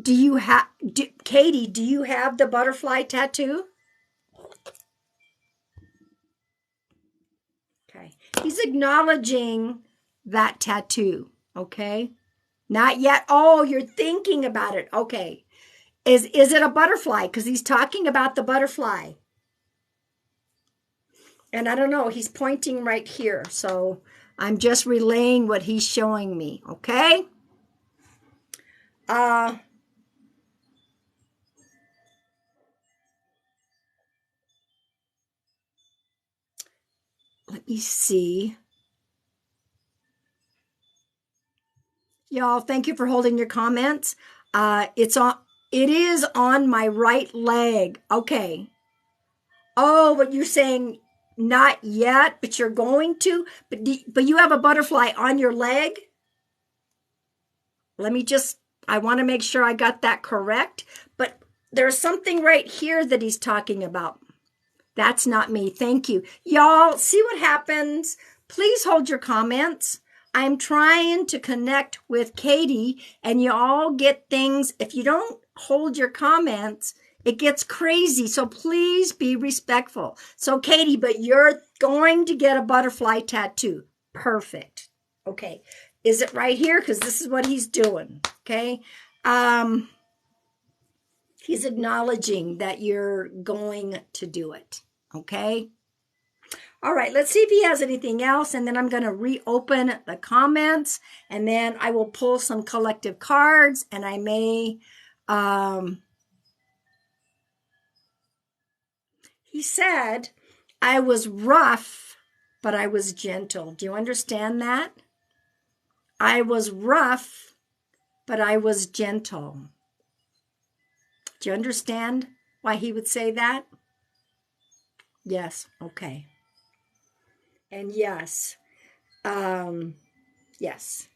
Katie, do you have the butterfly tattoo? Okay. He's acknowledging that tattoo. Okay. Not yet. Oh, you're thinking about it. Okay. Is it a butterfly? Because he's talking about the butterfly. And I don't know. He's pointing right here. So I'm just relaying what he's showing me. Okay. Let me see. Y'all, thank you for holding your comments. It is on my right leg. Okay. Oh, but you're saying not yet, but you're going to, but you have a butterfly on your leg? I want to make sure I got that correct, but there's something right here that he's talking about. That's not me. Thank you. Y'all, see what happens? Please hold your comments. I'm trying to connect with Katie, and you all get things. If you don't hold your comments, it gets crazy. So please be respectful. So Katie, but you're going to get a butterfly tattoo. Perfect. Okay. Is it right here? Because this is what he's doing. Okay. He's acknowledging that you're going to do it. Okay. All right, let's see if he has anything else, and then I'm going to reopen the comments, and then I will pull some collective cards, and I may, he said, I was rough, but I was gentle. Do you understand that? I was rough, but I was gentle. Do you understand why he would say that? Yes, okay. And yes, yes,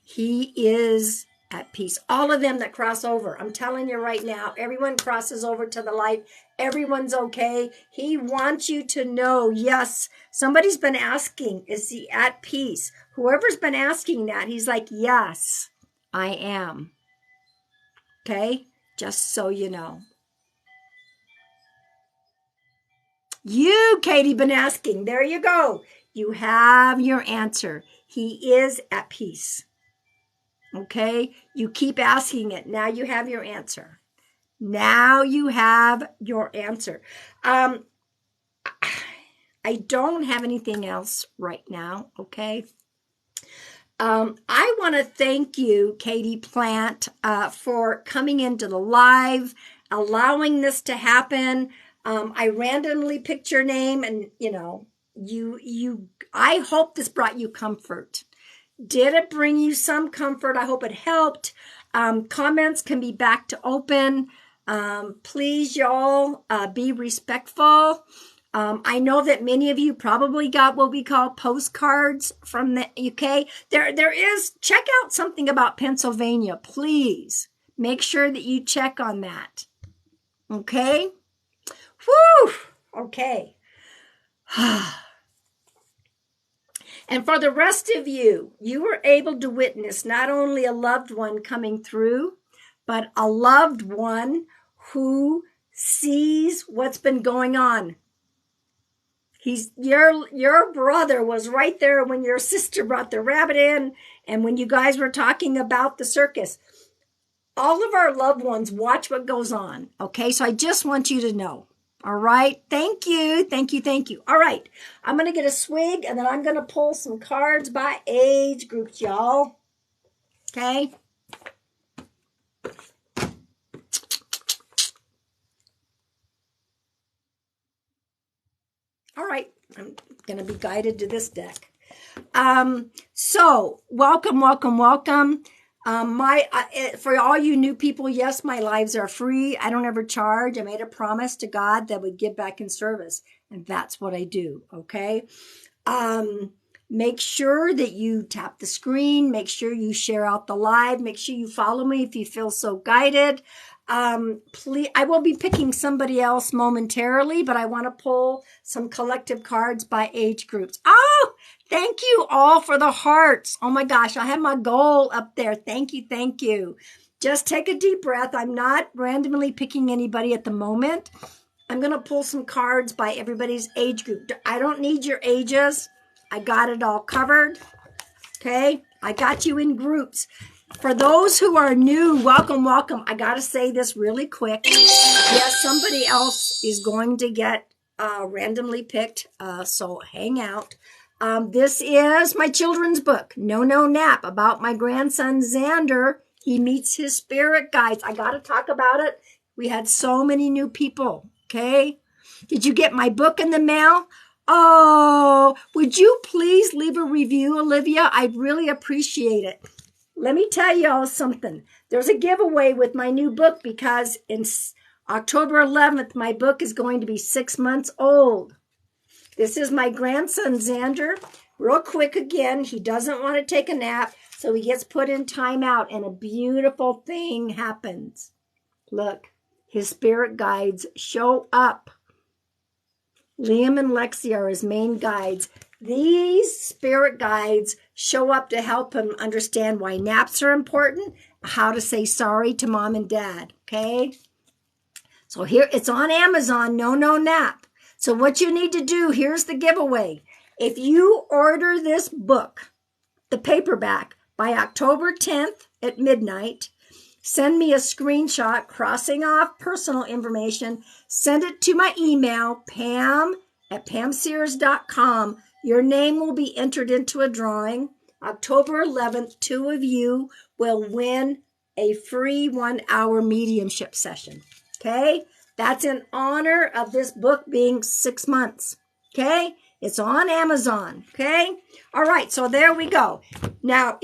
he is at peace. All of them that cross over, I'm telling you right now, everyone crosses over to the light. Everyone's okay. He wants you to know, yes, somebody's been asking, is he at peace? Whoever's been asking that, he's like, yes, I am. Okay? Just so you know. You, Katie, been asking. There you go. You have your answer. He is at peace. Okay? You keep asking it. Now you have your answer. Now you have your answer. I don't have anything else right now. Okay? I want to thank you, Katie Plant, for coming into the live, allowing this to happen. I randomly picked your name, and I hope this brought you comfort. Did it bring you some comfort? I hope it helped. Comments can be back to open. Please, y'all, be respectful. I know that many of you probably got what we call postcards from the UK. There is, check out something about Pennsylvania, please. Make sure that you check on that. Okay? Whew! Okay. And for the rest of you, you were able to witness not only a loved one coming through, but a loved one who sees what's been going on. Your brother was right there when your sister brought the rabbit in, and when you guys were talking about the circus. All of our loved ones watch what goes on. Okay, so I just want you to know. All right, thank you. All right, I'm going to get a swig, and then I'm going to pull some cards by age groups, y'all. Okay. All right, I'm going to be guided to this deck. So welcome. For all you new people, yes, my lives are free. I don't ever charge. I made a promise to God that would give back in service, and that's what I do. Okay. Make sure that you tap the screen. Make sure you share out the live. Make sure you follow me if you feel so guided. Please, I will be picking somebody else momentarily, but I want to pull some collective cards by age groups. Oh, thank you all for the hearts. Oh my gosh, I have my goal up there. Thank you. Just take a deep breath. I'm not randomly picking anybody at the moment. I'm going to pull some cards by everybody's age group. I don't need your ages. I got it all covered. Okay, I got you in groups. For those who are new, welcome. I got to say this really quick. Yes, somebody else is going to get randomly picked, so hang out. This is my children's book, No Nap, about my grandson, Xander. He meets his spirit guides. I got to talk about it. We had so many new people, okay? Did you get my book in the mail? Oh, would you please leave a review, Olivia? I'd really appreciate it. Let me tell you all something. There's a giveaway with my new book because in October 11th, my book is going to be 6 months old. This is my grandson, Xander. Real quick again, he doesn't want to take a nap, so he gets put in timeout, and a beautiful thing happens. Look, his spirit guides show up. Liam and Lexi are his main guides. These spirit guides show up to help him understand why naps are important, how to say sorry to mom and dad, okay? So here, it's on Amazon, No Nap. So what you need to do, here's the giveaway. If you order this book, the paperback, by October 10th at midnight, send me a screenshot crossing off personal information, send it to my email, Pam at pamsears.com. Your name will be entered into a drawing. October 11th, 2 of you will win a free 1-hour mediumship session. Okay? That's in honor of this book being 6 months. Okay? It's on Amazon. Okay? All right, so there we go. Now,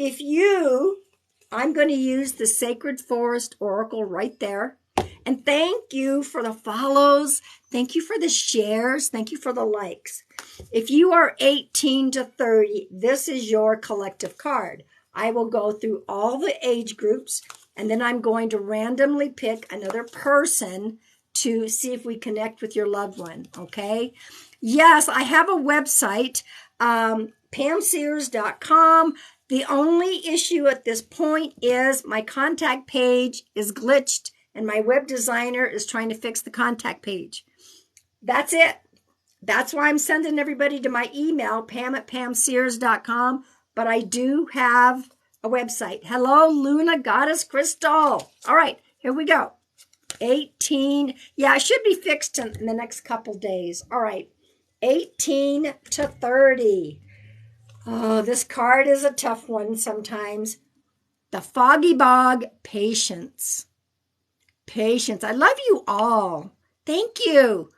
I'm going to use the Sacred Forest Oracle right there. And thank you for the follows. Thank you for the shares. Thank you for the likes. If you are 18 to 30, this is your collective card. I will go through all the age groups, and then I'm going to randomly pick another person to see if we connect with your loved one, okay? Yes, I have a website, pamsears.com. The only issue at this point is my contact page is glitched, and my web designer is trying to fix the contact page. That's it. That's why I'm sending everybody to my email, pam@pamsears.com. But I do have a website. Hello, Luna Goddess Crystal. All right, here we go. 18. Yeah, it should be fixed in the next couple days. All right. 18 to 30. Oh, this card is a tough one sometimes. The Foggy Bog, patience. Patience. I love you all. Thank you.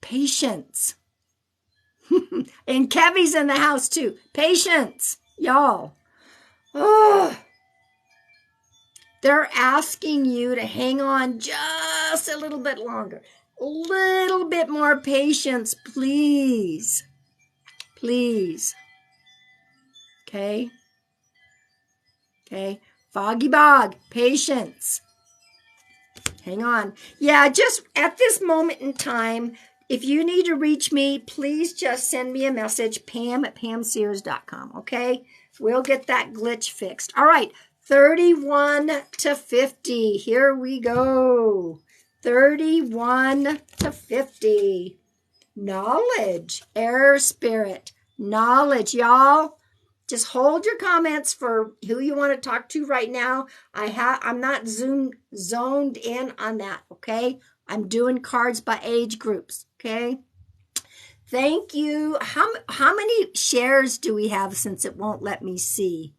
Patience. And Kevy's in the house too. Patience, y'all. Oh, they're asking you to hang on just a little bit longer. A little bit more patience, please. Please. Okay? Okay. Foggy Bog, patience. Hang on. Yeah, just at this moment in time, if you need to reach me, please just send me a message, pam@pamsears.com, okay? We'll get that glitch fixed. All right, 31 to 50. Here we go. 31 to 50. Knowledge, air spirit, knowledge, y'all. Just hold your comments for who you want to talk to right now. I'm not zoned in on that, okay? I'm doing cards by age groups, okay? Thank you. How many shares do we have since it won't let me see?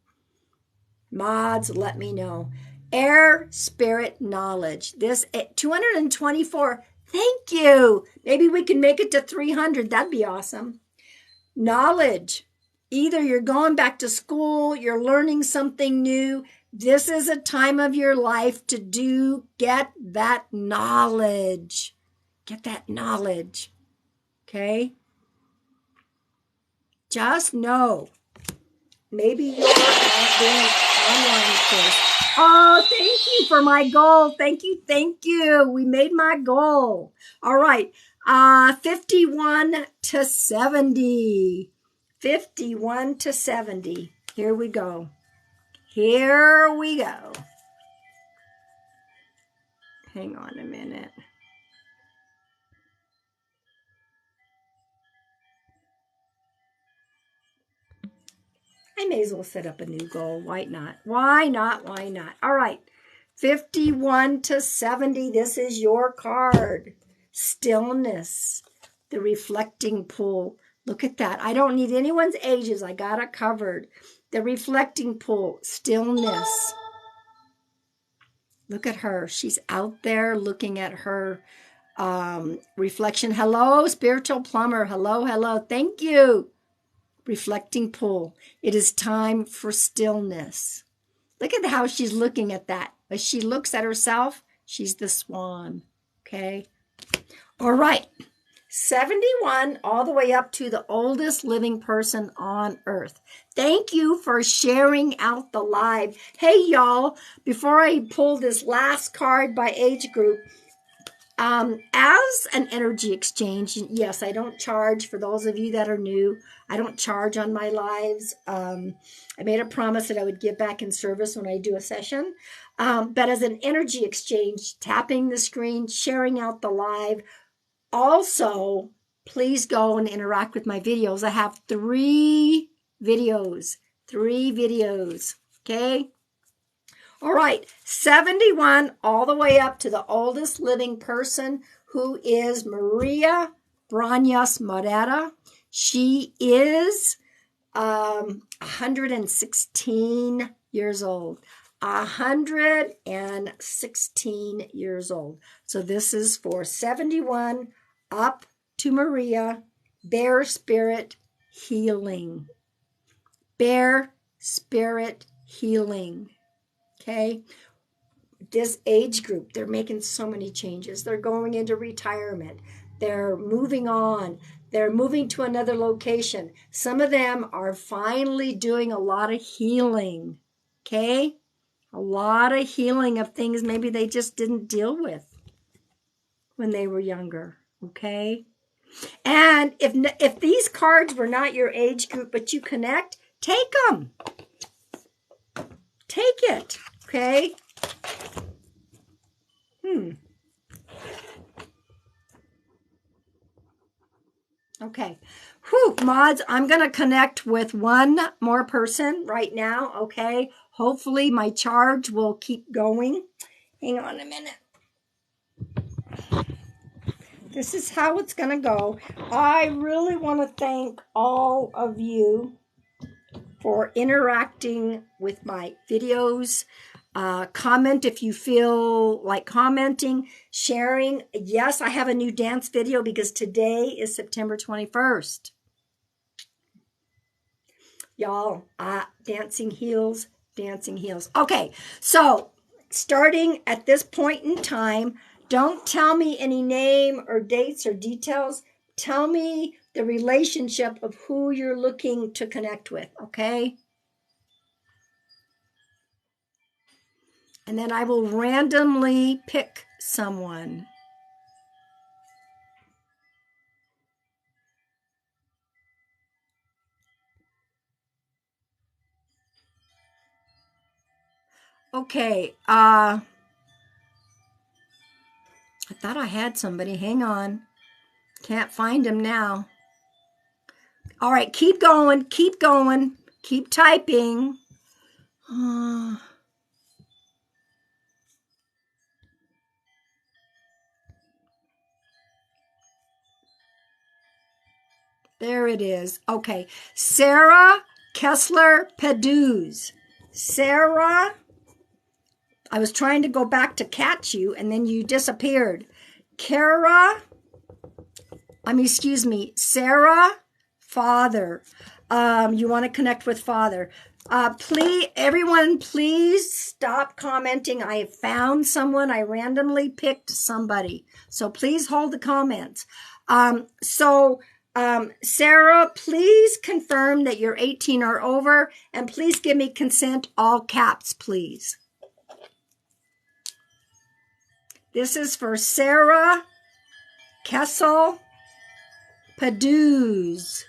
Mods, let me know. Air, spirit, knowledge. This 224. Thank you. Maybe we can make it to 300. That'd be awesome. Knowledge. Either you're going back to school, you're learning something new. This is a time of your life to get that knowledge. Get that knowledge. Okay? Just know. Maybe you're doing online course. Oh, thank you for my goal. Thank you. Thank you. We made my goal. All right. 51 to 70. 51 to 70. Here we go. Here we go. Hang on a minute. I may as well set up a new goal. Why not? Why not? Why not? All right. 51 to 70. This is your card. Stillness. The reflecting pool. Look at that. I don't need anyone's ages. I got it covered. The reflecting pool. Stillness. Look at her. She's out there looking at her reflection. Hello, spiritual plumber. Hello, hello. Thank you. Reflecting pool. It is time for stillness. Look at how she's looking at that. As she looks at herself, she's the swan. Okay. All right. 71 all the way up to the oldest living person on earth. Thank you for sharing out the live. Hey, y'all, before I pull this last card by age group, as an energy exchange, yes, I don't charge. For those of you that are new, I don't charge on my lives. I made a promise that I would give back in service when I do a session. But as an energy exchange, tapping the screen, sharing out the live. Also, please go and interact with my videos. I have 3 videos. 3 videos. Okay? All right. 71 all the way up to the oldest living person, who is Maria Branyas Morera. She is 116 years old. 116 years old. So this is for 71 up to Maria. Bear Spirit Healing. Bear Spirit Healing. Okay. This age group, they're making so many changes. They're going into retirement. They're moving on. They're moving to another location. Some of them are finally doing a lot of healing. Okay? A lot of healing of things maybe they just didn't deal with when they were younger. Okay? And if these cards were not your age group, but you connect, take them. Take it. Okay? Okay. Whew, mods, I'm going to connect with one more person right now, okay? Hopefully my charge will keep going. Hang on a minute. This is how it's going to go. I really want to thank all of you for interacting with my videos. Comment if you feel like commenting, sharing. Yes, I have a new dance video because today is September 21st. Y'all, dancing heels, dancing heels. Okay, so starting at this point in time, don't tell me any name or dates or details. Tell me the relationship of who you're looking to connect with, okay? And then I will randomly pick someone. Okay, I thought I had somebody. Hang on. Can't find him now. All right, keep going, keep going, keep typing. There it is. Okay, Sarah Kessler Peduz. Sarah, I was trying to go back to catch you, and then you disappeared. Sarah Father. You want to connect with Father. Everyone, please stop commenting. I have found someone. I randomly picked somebody. So please hold the comments. Sarah, please confirm that you're 18 or over, and please give me consent, all caps, please. This is for Sarah Kessel Peduz.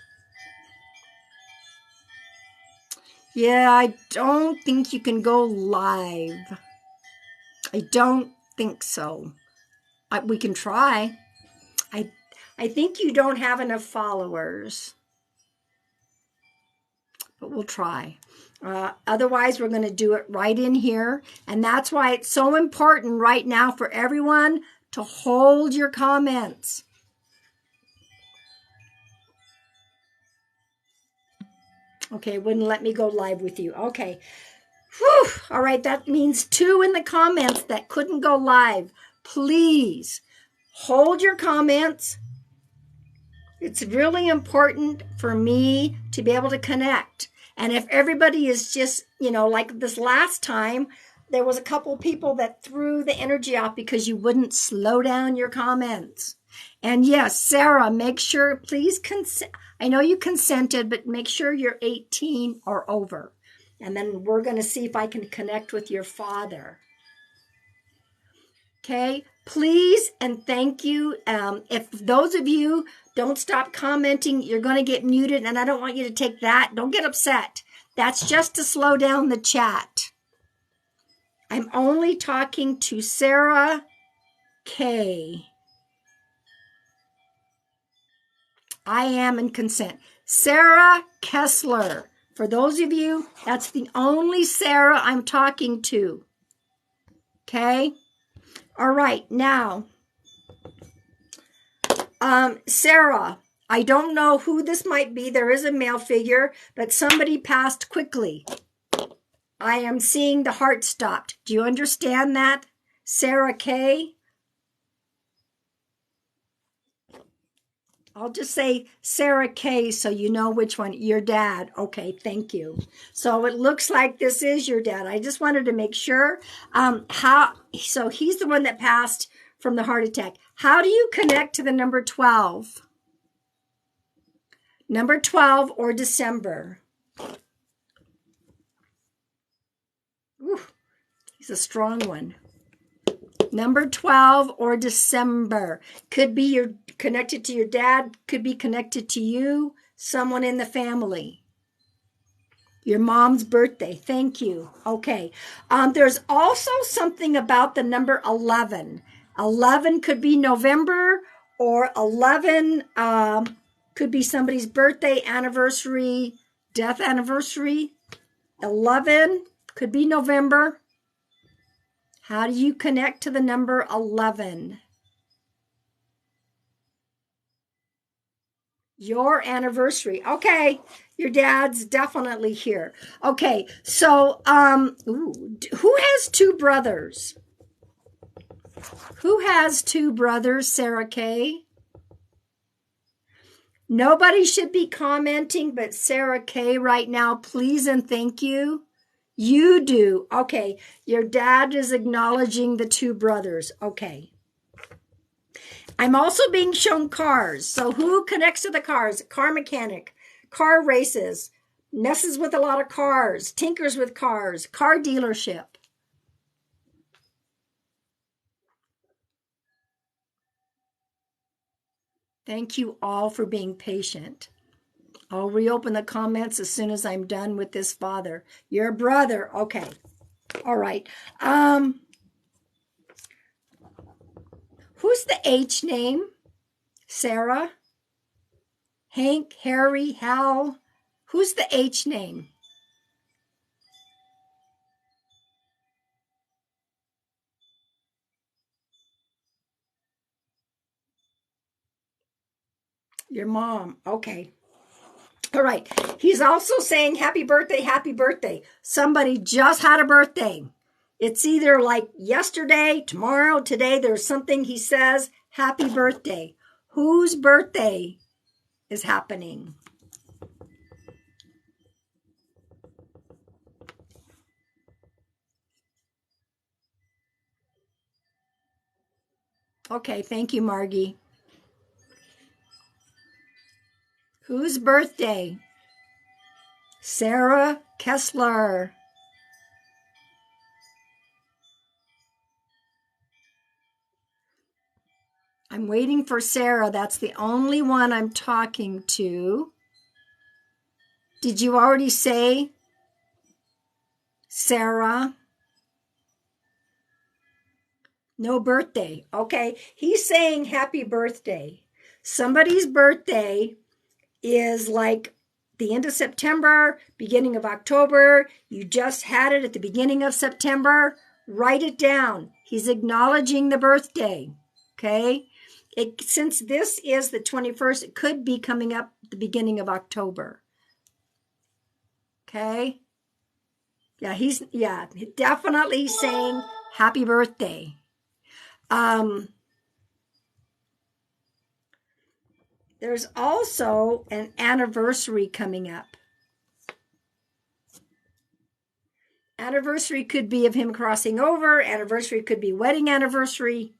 Yeah, I don't think you can go live. I don't think so. We can try. I think you don't have enough followers. But we'll try. Otherwise, we're going to do it right in here. And that's why it's so important right now for everyone to hold your comments. Okay, wouldn't let me go live with you. Okay. Whew. All right, that means 2 in the comments that couldn't go live. Please hold your comments. It's really important for me to be able to connect. And if everybody is just, like this last time, there was a couple people that threw the energy off because you wouldn't slow down your comments. And yes, Sarah, make sure, please consent. I know you consented, but make sure you're 18 or over. And then we're going to see if I can connect with your father. Okay, please and thank you. If those of you don't stop commenting, you're going to get muted, and I don't want you to take that. Don't get upset. That's just to slow down the chat. I'm only talking to Sarah K. I am in consent. Sarah Kessler. For those of you, that's the only Sarah I'm talking to. Okay? All right, now, Sarah, I don't know who this might be. There is a male figure, but somebody passed quickly. I am seeing the heart stopped. Do you understand that? Sarah K. I'll just say Sarah K so you know which one. Your dad. Okay, thank you. So it looks like this is your dad. I just wanted to make sure. So he's the one that passed from the heart attack. How do you connect to the number 12? Number 12 or December? Ooh, he's a strong one. Number 12 or December. Could be you're connected to your dad, could be connected to you, someone in the family. Your mom's birthday. Thank you. Okay. There's also something about the number 11. 11 could be November, or 11 could be somebody's birthday, anniversary, death anniversary. 11 could be November. How do you connect to the number 11? Your anniversary. Okay, your dad's definitely here. Okay, so who has two brothers? Who has two brothers, Sarah K? Nobody should be commenting but Sarah K right now, please and thank you. You do. Okay, your dad is acknowledging the two brothers. Okay. I'm also being shown cars. So who connects to the cars? Car mechanic, car races, messes with a lot of cars, tinkers with cars, car dealership. Thank you all for being patient. I'll reopen the comments as soon as I'm done with this father. Your brother. Okay. All right. Who's the H name? Sarah? Hank, Harry, Hal? Who's the H name? Your mom. Okay. All right. He's also saying happy birthday, happy birthday. Somebody just had a birthday. It's either like yesterday, tomorrow, today. There's something he says, happy birthday. Whose birthday is happening? Okay. Thank you, Margie. Whose birthday? Sarah Kessler. I'm waiting for Sarah. That's the only one I'm talking to. Did you already say Sarah? No birthday. Okay. He's saying happy birthday. Somebody's birthday is like the end of September, beginning of October. You just had it at the beginning of September. Write it down. He's acknowledging the birthday. Okay. Since this is the 21st, it could be coming up the beginning of October. Okay. Yeah, he's definitely saying happy birthday. There's also an anniversary coming up. Anniversary could be of him crossing over. Anniversary could be wedding anniversary.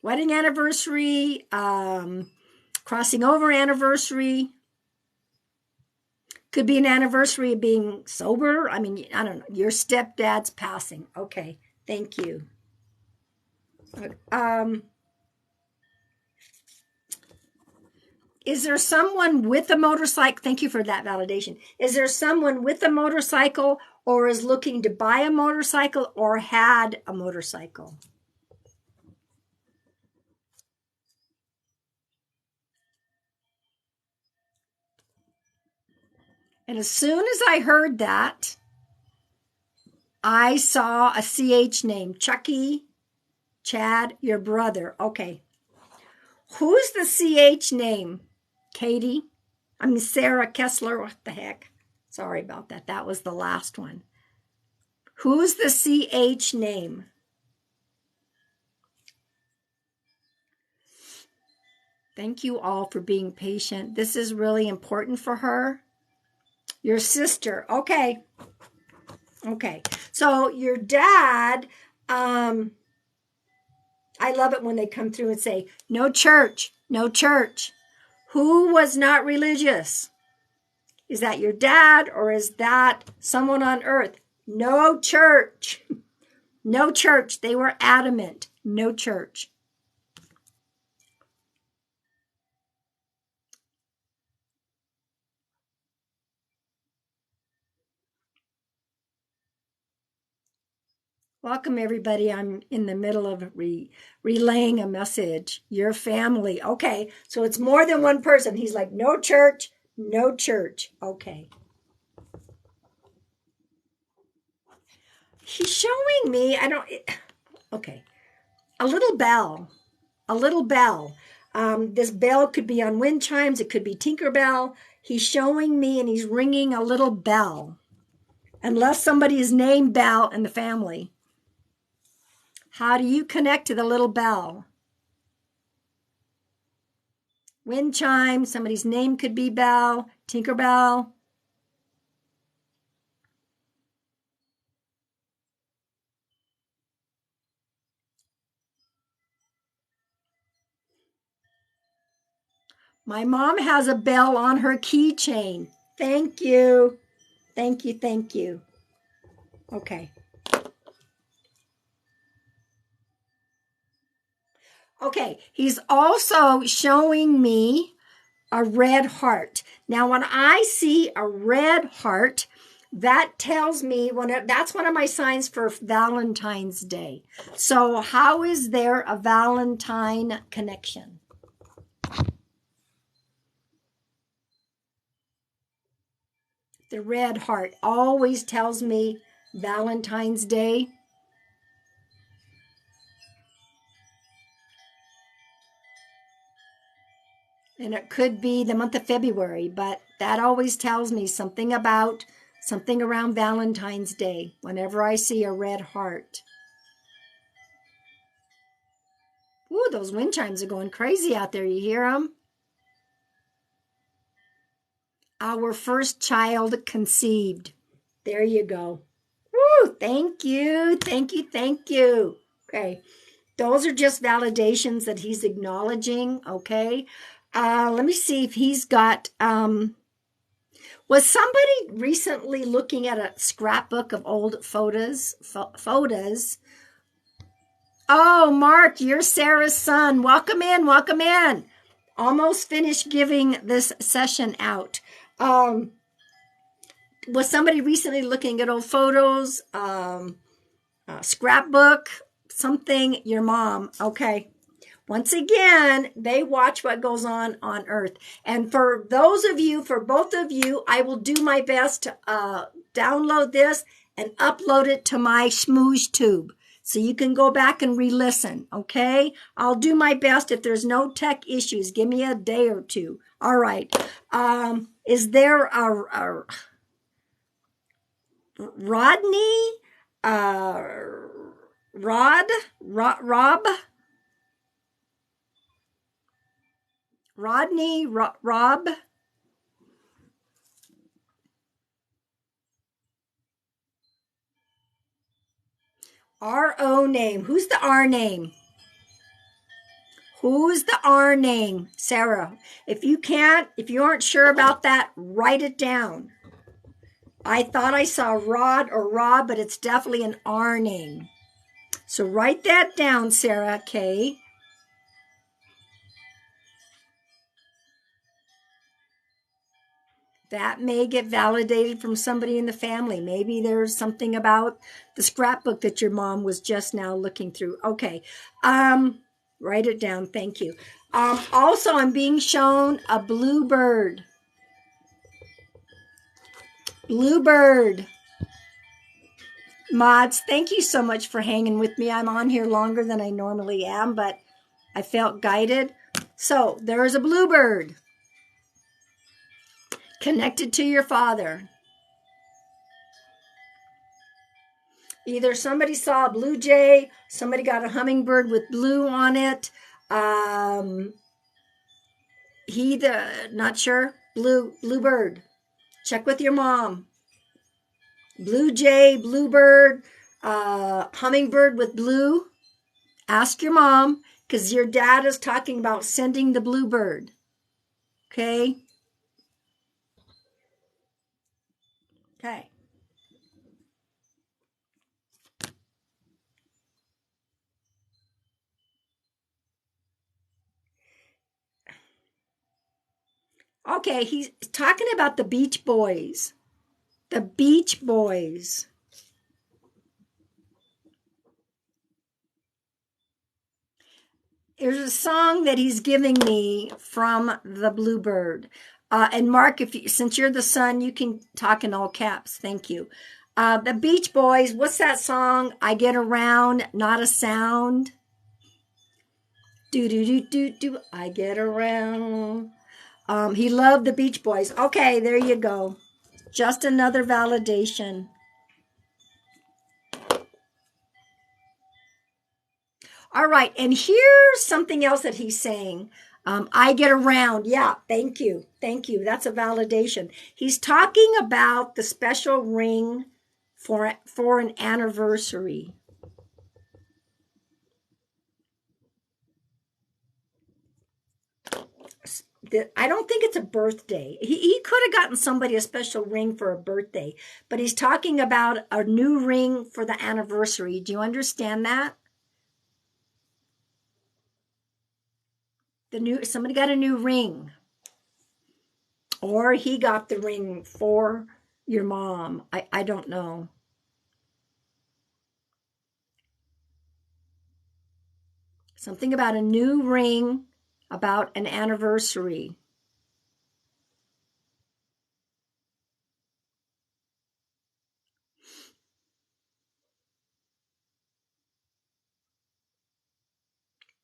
Wedding anniversary, crossing over anniversary. Could be an anniversary of being sober. I mean, I don't know. Your stepdad's passing. Okay, thank you. Is there someone with a motorcycle? Thank you for that validation. Is there someone with a motorcycle or is looking to buy a motorcycle or had a motorcycle? And as soon as I heard that, I saw a CH name. Chucky, Chad, your brother. Okay. Who's the CH name? Katie? Sarah Kessler. What the heck? Sorry about that. That was the last one. Who's the CH name? Thank you all for being patient. This is really important for her. Your sister. Okay. Okay. So your dad, I love it when they come through and say, no church, no church. Who was not religious? Is that your dad or is that someone on earth? No church. No church. They were adamant. No church. Welcome, everybody. I'm in the middle of relaying a message. Your family. Okay, so it's more than one person. He's like, no church, no church. Okay. He's showing me, okay, a little bell. A little bell. This bell could be on wind chimes. It could be Tinkerbell. He's showing me and he's ringing a little bell. Unless somebody is named Bell in the family. How do you connect to the little bell? Wind chime, somebody's name could be Bell, Tinkerbell. My mom has a bell on her keychain. Thank you. Thank you, thank you. Okay. Okay, he's also showing me a red heart. Now, when I see a red heart, that tells me that's one of my signs for Valentine's Day. So how is there a Valentine connection? The red heart always tells me Valentine's Day. And it could be the month of February, but that always tells me something about something around Valentine's Day whenever I see a red heart. Ooh, those wind chimes are going crazy out there. You hear them? Our first child conceived. There you go. Woo, thank you, thank you, thank you. Okay, those are just validations that he's acknowledging, okay? Let me see if he's got, was somebody recently looking at a scrapbook of old photos? Oh, Mark, you're Sarah's son. Welcome in, welcome in. Almost finished giving this session out. Was somebody recently looking at old photos, scrapbook, something? Your mom. Okay. Once again, they watch what goes on earth. And for those of you, for both of you, I will do my best to download this and upload it to my Smoosh Tube. So you can go back and re-listen, okay? I'll do my best. If there's no tech issues, give me a day or two. All right. Is there a Rodney? Rob? Rodney? Rob? R-O name. Who's the R name? Who's the R name? Sarah. If you aren't sure about that, write it down. I thought I saw Rod or Rob, but it's definitely an R name. So write that down, Sarah K. That may get validated from somebody in the family. Maybe there's something about the scrapbook that your mom was just now looking through. Okay. Write it down. Thank you. Also, I'm being shown a bluebird. Bluebird. Mods, thank you so much for hanging with me. I'm on here longer than I normally am, but I felt guided. So there is a bluebird connected to your father. Either somebody saw a blue jay, somebody got a hummingbird with blue on it. Not sure. Bluebird. Check with your mom. Blue jay, bluebird, hummingbird with blue. Ask your mom, because your dad is talking about sending the bluebird. Okay? Okay. Okay, he's talking about the Beach Boys. The Beach Boys. There's a song that he's giving me from the Bluebird. And Mark, since you're the son, you can talk in all caps. Thank you. The Beach Boys, what's that song? I get around, not a sound. Do, do, do, do, do, I get around. He loved the Beach Boys. Okay, there you go. Just another validation. All right, and here's something else that he's saying. I get around. Yeah, thank you. Thank you. That's a validation. He's talking about the special ring for an anniversary. I don't think it's a birthday. He could have gotten somebody a special ring for a birthday, but he's talking about a new ring for the anniversary. Do you understand that? Somebody got a new ring, or he got the ring for your mom. I don't know. Something about a new ring, about an anniversary.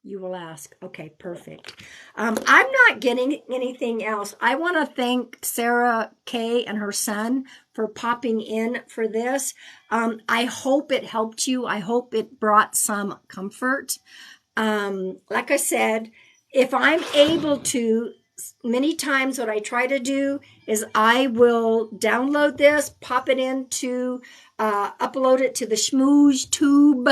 You will ask. Okay, perfect. I'm not getting anything else. I want to thank Sarah Kay and her son for popping in for this. I hope it helped you. I hope it brought some comfort. Like I said, if I'm able to, many times what I try to do is I will download this, pop it into, upload it to the Schmooze Tube.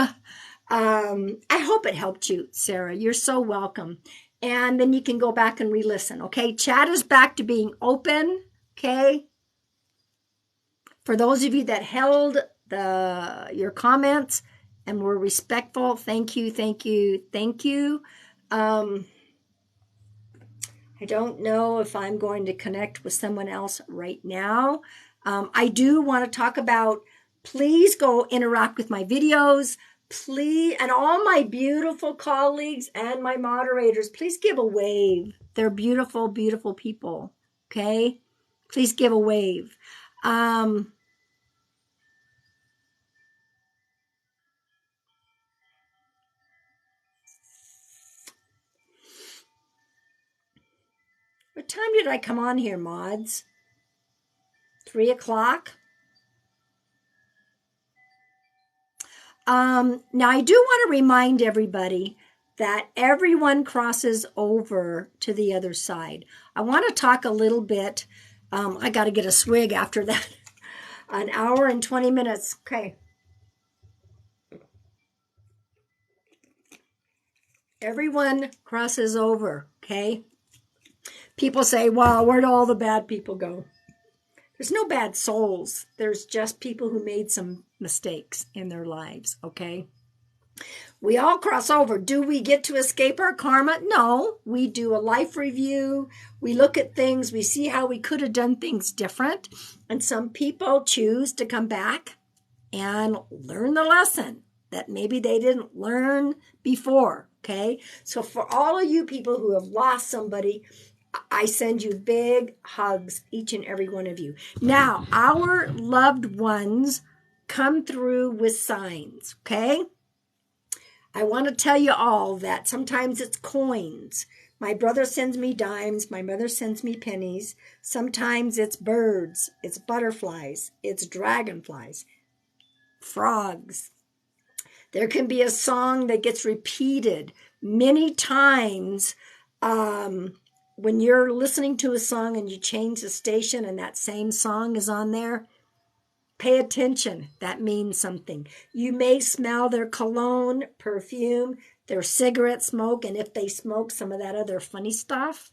I hope it helped you, Sarah. You're so welcome. And then you can go back and re-listen. Okay, chat is back to being open. Okay. For those of you that held your comments and were respectful, thank you, thank you, thank you. I don't know if I'm going to connect with someone else right now. I do want to talk about, please go interact with my videos. Please, and all my beautiful colleagues and my moderators, please give a wave. They're beautiful, beautiful people. Okay? Please give a wave. What time did I come on here, mods? 3 o'clock? Now, I do want to remind everybody that everyone crosses over to the other side. I want to talk a little bit. I got to get a swig after that. An hour and 20 minutes. Okay. Everyone crosses over, okay? People say, well, where do all the bad people go? There's no bad souls. There's just people who made some mistakes in their lives, okay? We all cross over. Do we get to escape our karma? No. We do a life review. We look at things. We see how we could have done things different. And some people choose to come back and learn the lesson that maybe they didn't learn before, okay? So for all of you people who have lost somebody, I send you big hugs, each and every one of you. Now, our loved ones come through with signs, okay? I want to tell you all that sometimes it's coins. My brother sends me dimes. My mother sends me pennies. Sometimes it's birds. It's butterflies. It's dragonflies. Frogs. There can be a song that gets repeated many times when you're listening to a song and you change the station and that same song is on there. Pay attention. That means something. You may smell their cologne, perfume, their cigarette smoke, and if they smoke some of that other funny stuff,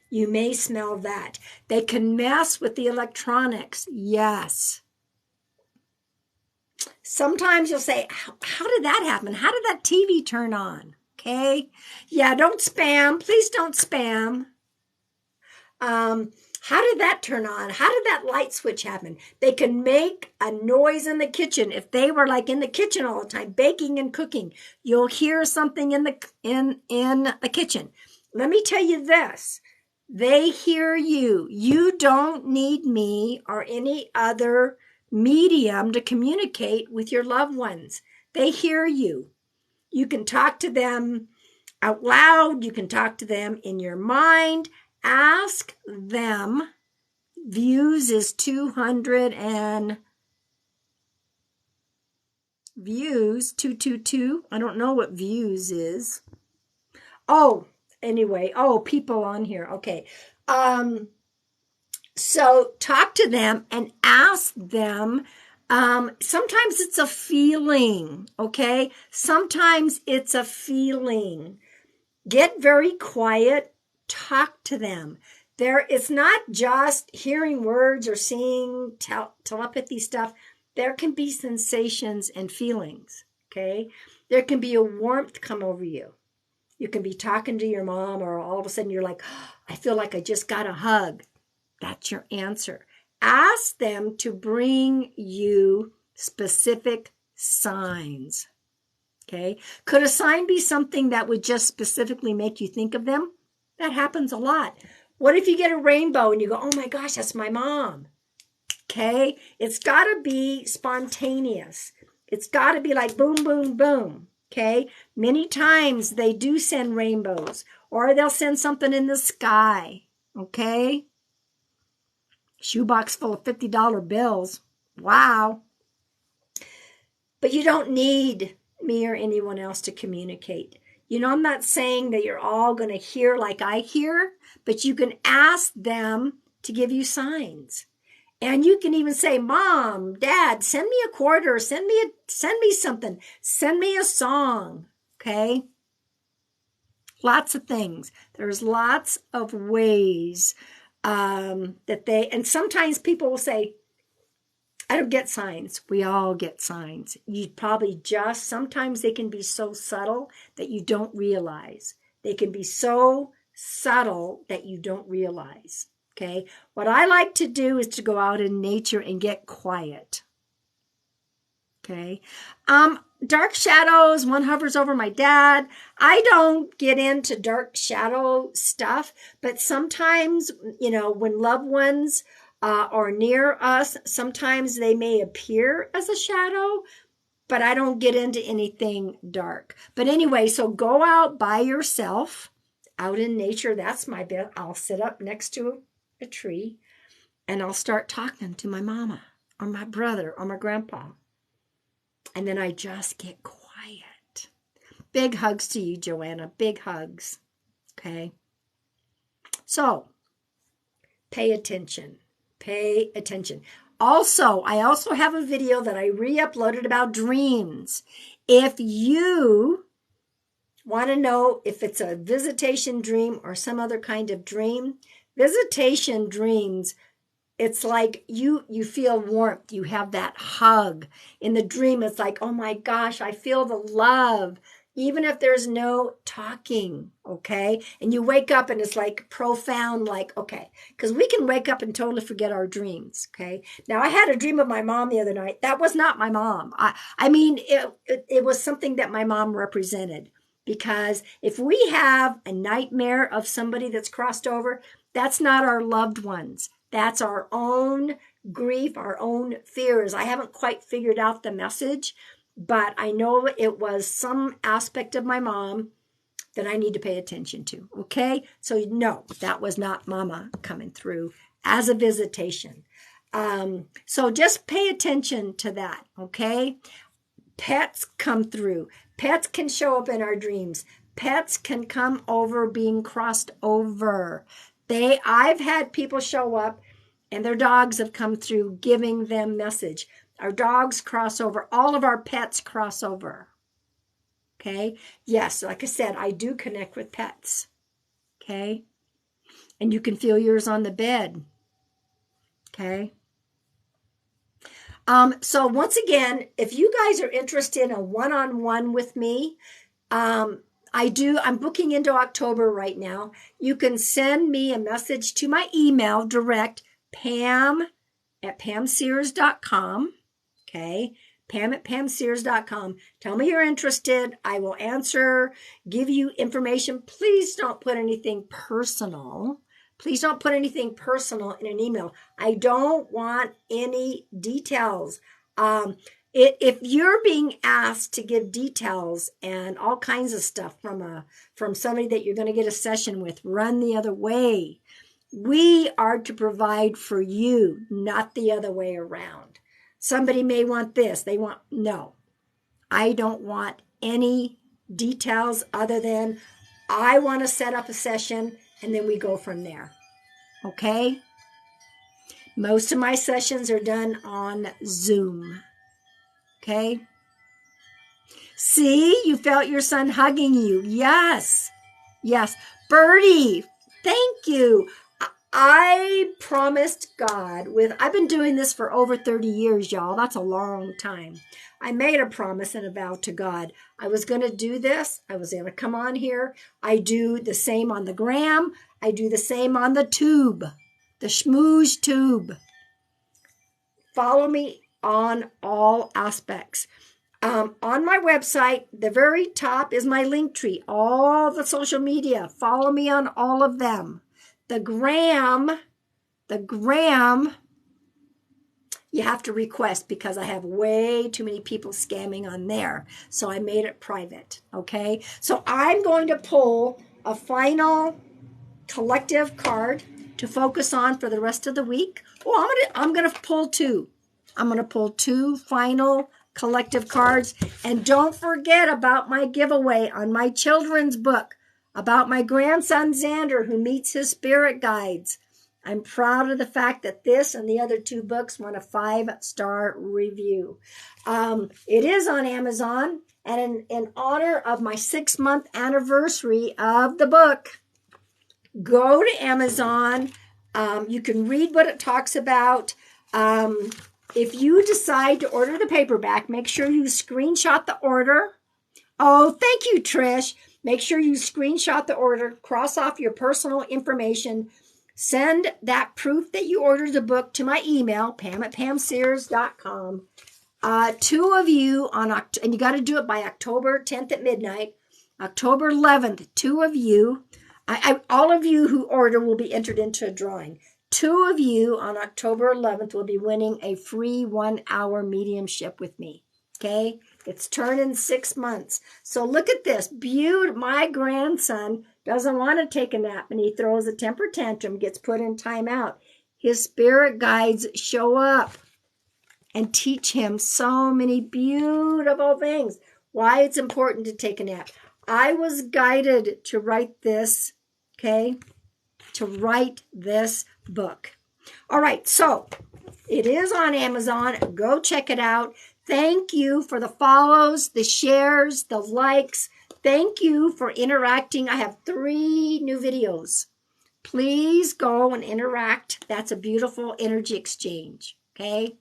you may smell that. They can mess with the electronics. Yes. Sometimes you'll say, how did that happen? How did that TV turn on? Okay. Yeah, don't spam. Please don't spam. How did that turn on? How did that light switch happen? They can make a noise in the kitchen. If they were like in the kitchen all the time, baking and cooking, you'll hear something in the kitchen. Let me tell you this. They hear you. You don't need me or any other medium to communicate with your loved ones. They hear you. You can talk to them out loud. You can talk to them in your mind. Ask them. Views is 200 and views 222. I don't know what views is. Oh, anyway. Oh, people on here. Okay. So talk to them and ask them. Sometimes it's a feeling. Okay. Sometimes it's a feeling. Get very quiet. Talk to them. It's not just hearing words or seeing telepathy stuff. There can be sensations and feelings, okay? There can be a warmth come over you. You can be talking to your mom or all of a sudden you're like, oh, I feel like I just got a hug. That's your answer. Ask them to bring you specific signs, okay? Could a sign be something that would just specifically make you think of them? That happens a lot. What if you get a rainbow and you go, oh my gosh, that's my mom? Okay. It's got to be spontaneous. It's got to be like boom, boom, boom. Okay. Many times they do send rainbows or they'll send something in the sky. Okay. Shoebox full of $50 bills. Wow. But you don't need me or anyone else to communicate. You know, I'm not saying that you're all going to hear like I hear, but you can ask them to give you signs. And you can even say, Mom, Dad, send me a quarter, send me something, send me a song. Okay? Lots of things. There's lots and sometimes people will say, I don't get signs. We all get signs. You probably sometimes they can be so subtle that you don't realize. They can be so subtle that you don't realize. Okay. What I like to do is to go out in nature and get quiet. Okay. Dark shadows, one hovers over my dad. I don't get into dark shadow stuff, but sometimes, when loved ones or near us, sometimes they may appear as a shadow, but I don't get into anything dark. But anyway, so go out by yourself, out in nature. That's my bit. I'll sit up next to a tree and I'll start talking to my mama or my brother or my grandpa. And then I just get quiet. Big hugs to you, Joanna. Big hugs. Okay. So pay attention. Pay attention. Also, I also have a video that I re-uploaded about dreams. If you want to know if it's a visitation dream or some other kind of dream, visitation dreams, it's like you feel warmth. You have that hug. In the dream, it's like, oh my gosh, I feel the love. Even if there's no talking, okay? And you wake up and it's like profound, like, okay. Because we can wake up and totally forget our dreams, okay? Now, I had a dream of my mom the other night. That was not my mom. I mean, it was something that my mom represented. Because if we have a nightmare of somebody that's crossed over, that's not our loved ones. That's our own grief, our own fears. I haven't quite figured out the message, but I know it was some aspect of my mom that I need to pay attention to. Okay? So no, that was not Mama coming through as a visitation. So just pay attention to that. Okay? Pets come through. Pets can show up in our dreams. Pets can come over being crossed over. I've had people show up and their dogs have come through giving them message. Our dogs cross over. All of our pets cross over. Okay? Yes, like I said, I do connect with pets. Okay? And you can feel yours on the bed. Okay? So once again, if you guys are interested in a one-on-one with me, I'm booking into October right now. You can send me a message to my email direct, Pam@PamSears.com. Okay. Pam@PamSears.com. Tell me you're interested. I will answer, give you information. Please don't put anything personal. Please don't put anything personal in an email. I don't want any details. If you're being asked to give details and all kinds of stuff from somebody that you're going to get a session with, run the other way. We are to provide for you, not the other way around. Somebody may want this. No. I don't want any details other than I want to set up a session and then we go from there. Okay? Most of my sessions are done on Zoom. Okay? See, you felt your son hugging you. Yes. Yes. Birdie, thank you. I promised God I've been doing this for over 30 years, y'all. That's a long time. I made a promise and a vow to God. I was going to do this. I was going to come on here. I do the same on the gram. I do the same on the tube, the Schmooze tube. Follow me on all aspects. On my website, the very top is my link tree. All the social media. Follow me on all of them. The gram, you have to request because I have way too many people scamming on there. So I made it private, okay? So I'm going to pull a final collective card to focus on for the rest of the week. Oh, I'm going to pull two. I'm going to pull two final collective cards. And don't forget about my giveaway on my children's book about my grandson Xander who meets his spirit guides. I'm proud of the fact that this and the other two books won a 5-star review. It is on Amazon, and in honor of my 6-month anniversary of the book, go to Amazon. You can read what it talks about. If you decide to order the paperback, make sure you screenshot the order. Oh, thank you, Trish. Make sure you screenshot the order, cross off your personal information, send that proof that you ordered the book to my email, Pam@PamSears.com. 2 of you and you got to do it by October 10th at midnight. October 11th, 2 of you, all of you who order will be entered into a drawing. 2 of you on October 11th will be winning a free 1-hour mediumship with me. Okay? It's turning 6 months. So look at this. My grandson doesn't want to take a nap and he throws a temper tantrum, gets put in timeout. His spirit guides show up and teach him so many beautiful things. Why it's important to take a nap. I was guided to write this, okay? To write this book. All right, so it is on Amazon. Go check it out. Thank you for the follows, the shares, the likes. Thank you for interacting. I have 3 new videos. Please go and interact. That's a beautiful energy exchange. Okay?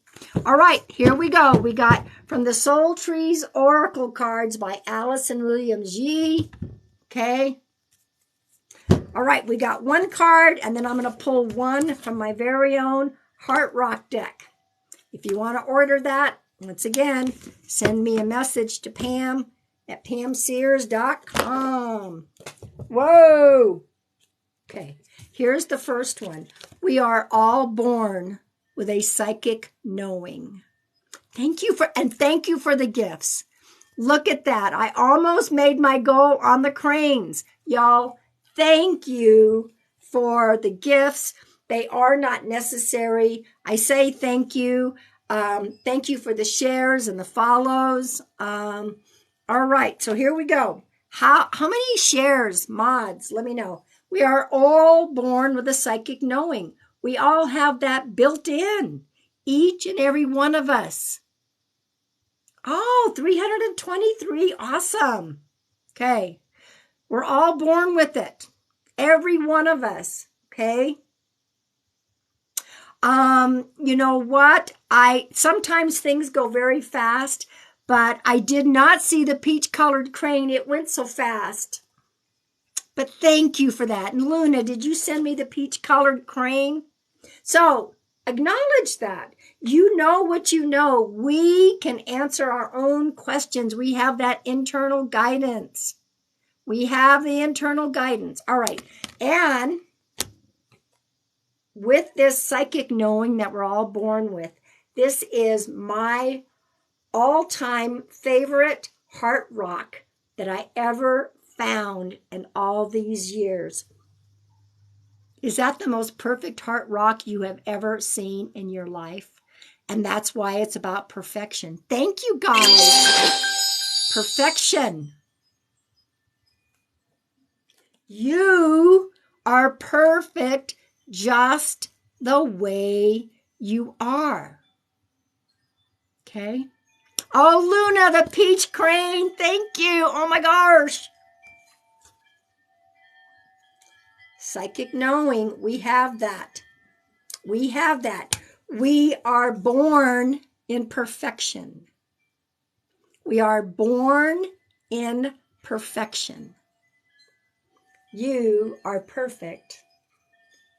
All right, here we go. We got from the Soul Trees Oracle cards by Allison Williams Yee. Okay? All right, we got 1 card, and then I'm going to pull 1 from my very own Heart Rock deck. If you want to order that, once again, send me a message to Pam at pamsears.com. Whoa. Okay, here's the first one. We are all born with a psychic knowing. Thank you for the gifts. Look at that. I almost made my goal on the cranes. Y'all, thank you for the gifts. They are not necessary. I say thank you. Thank you for the shares and the follows. All right, so here we go. How many shares, mods? Let me know. We are all born with a psychic knowing. We all have that built in, each and every one of us. Oh, 323. Awesome. Okay. We're all born with it. Every one of us. Okay. You know what? Sometimes things go very fast, but I did not see the peach colored crane. It went so fast. But thank you for that. And Luna, did you send me the peach colored crane? So acknowledge that. You know what you know. We can answer our own questions. We have that internal guidance. We have the internal guidance. All right. And with this psychic knowing that we're all born with, this is my all-time favorite heart rock that I ever found in all these years. Is that the most perfect heart rock you have ever seen in your life? And that's why it's about perfection. Thank you, guys. Perfection. You are perfect just the way you are. Okay? Oh, Luna, the peach crane. Thank you. Oh, my gosh. Psychic knowing, we have that. We have that. We are born in perfection. We are born in perfection. You are perfect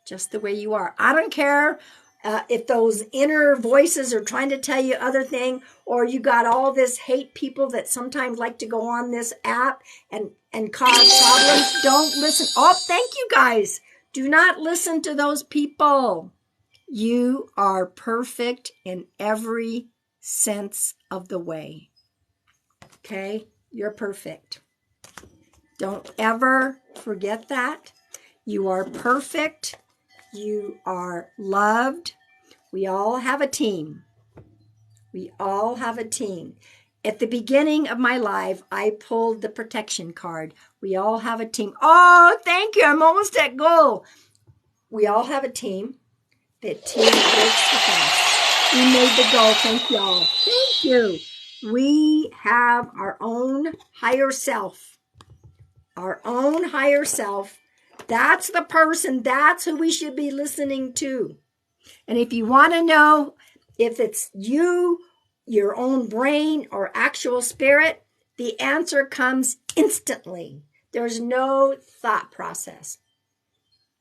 just the way you are. I don't care if those inner voices are trying to tell you other thing, or you got all this hate people that sometimes like to go on this app and cause problems. Don't listen. Oh, thank you guys. Do not listen to those people. You are perfect in every sense of the way. Okay? You're perfect. Don't ever forget that. You are perfect. You are loved. We all have a team. We all have a team. At the beginning of my life, I pulled the protection card. We all have a team. Oh, thank you. I'm almost at goal. We all have a team. That team works with us. We made the goal. Thank y'all. Thank you. We have our own higher self. Our own higher self. That's the person. That's who we should be listening to. And if you want to know if it's you, your own brain, or actual spirit, the answer comes instantly. There's no thought process.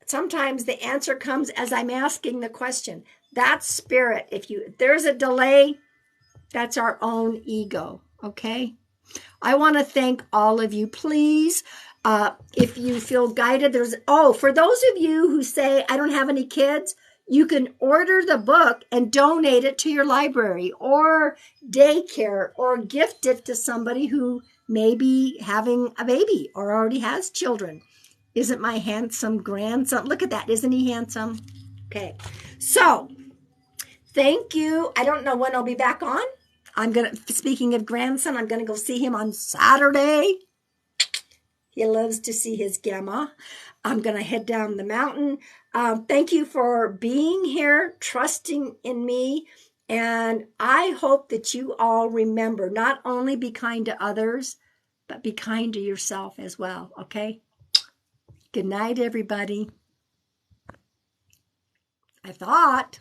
Sometimes the answer comes as I'm asking the question. That's spirit. If there's a delay, that's our own ego. Okay? I want to thank all of you. Please, if you feel guided, for those of you who say, I don't have any kids, you can order the book and donate it to your library or daycare or gift it to somebody who may be having a baby or already has children. Isn't my handsome grandson? Look at that. Isn't he handsome? Okay. So, thank you. I don't know when I'll be back on. Speaking of grandson, I'm going to go see him on Saturday. He loves to see his grandma. I'm going to head down the mountain. Thank you for being here, trusting in me. And I hope that you all remember, not only be kind to others, but be kind to yourself as well. Okay? Good night, everybody. I thought.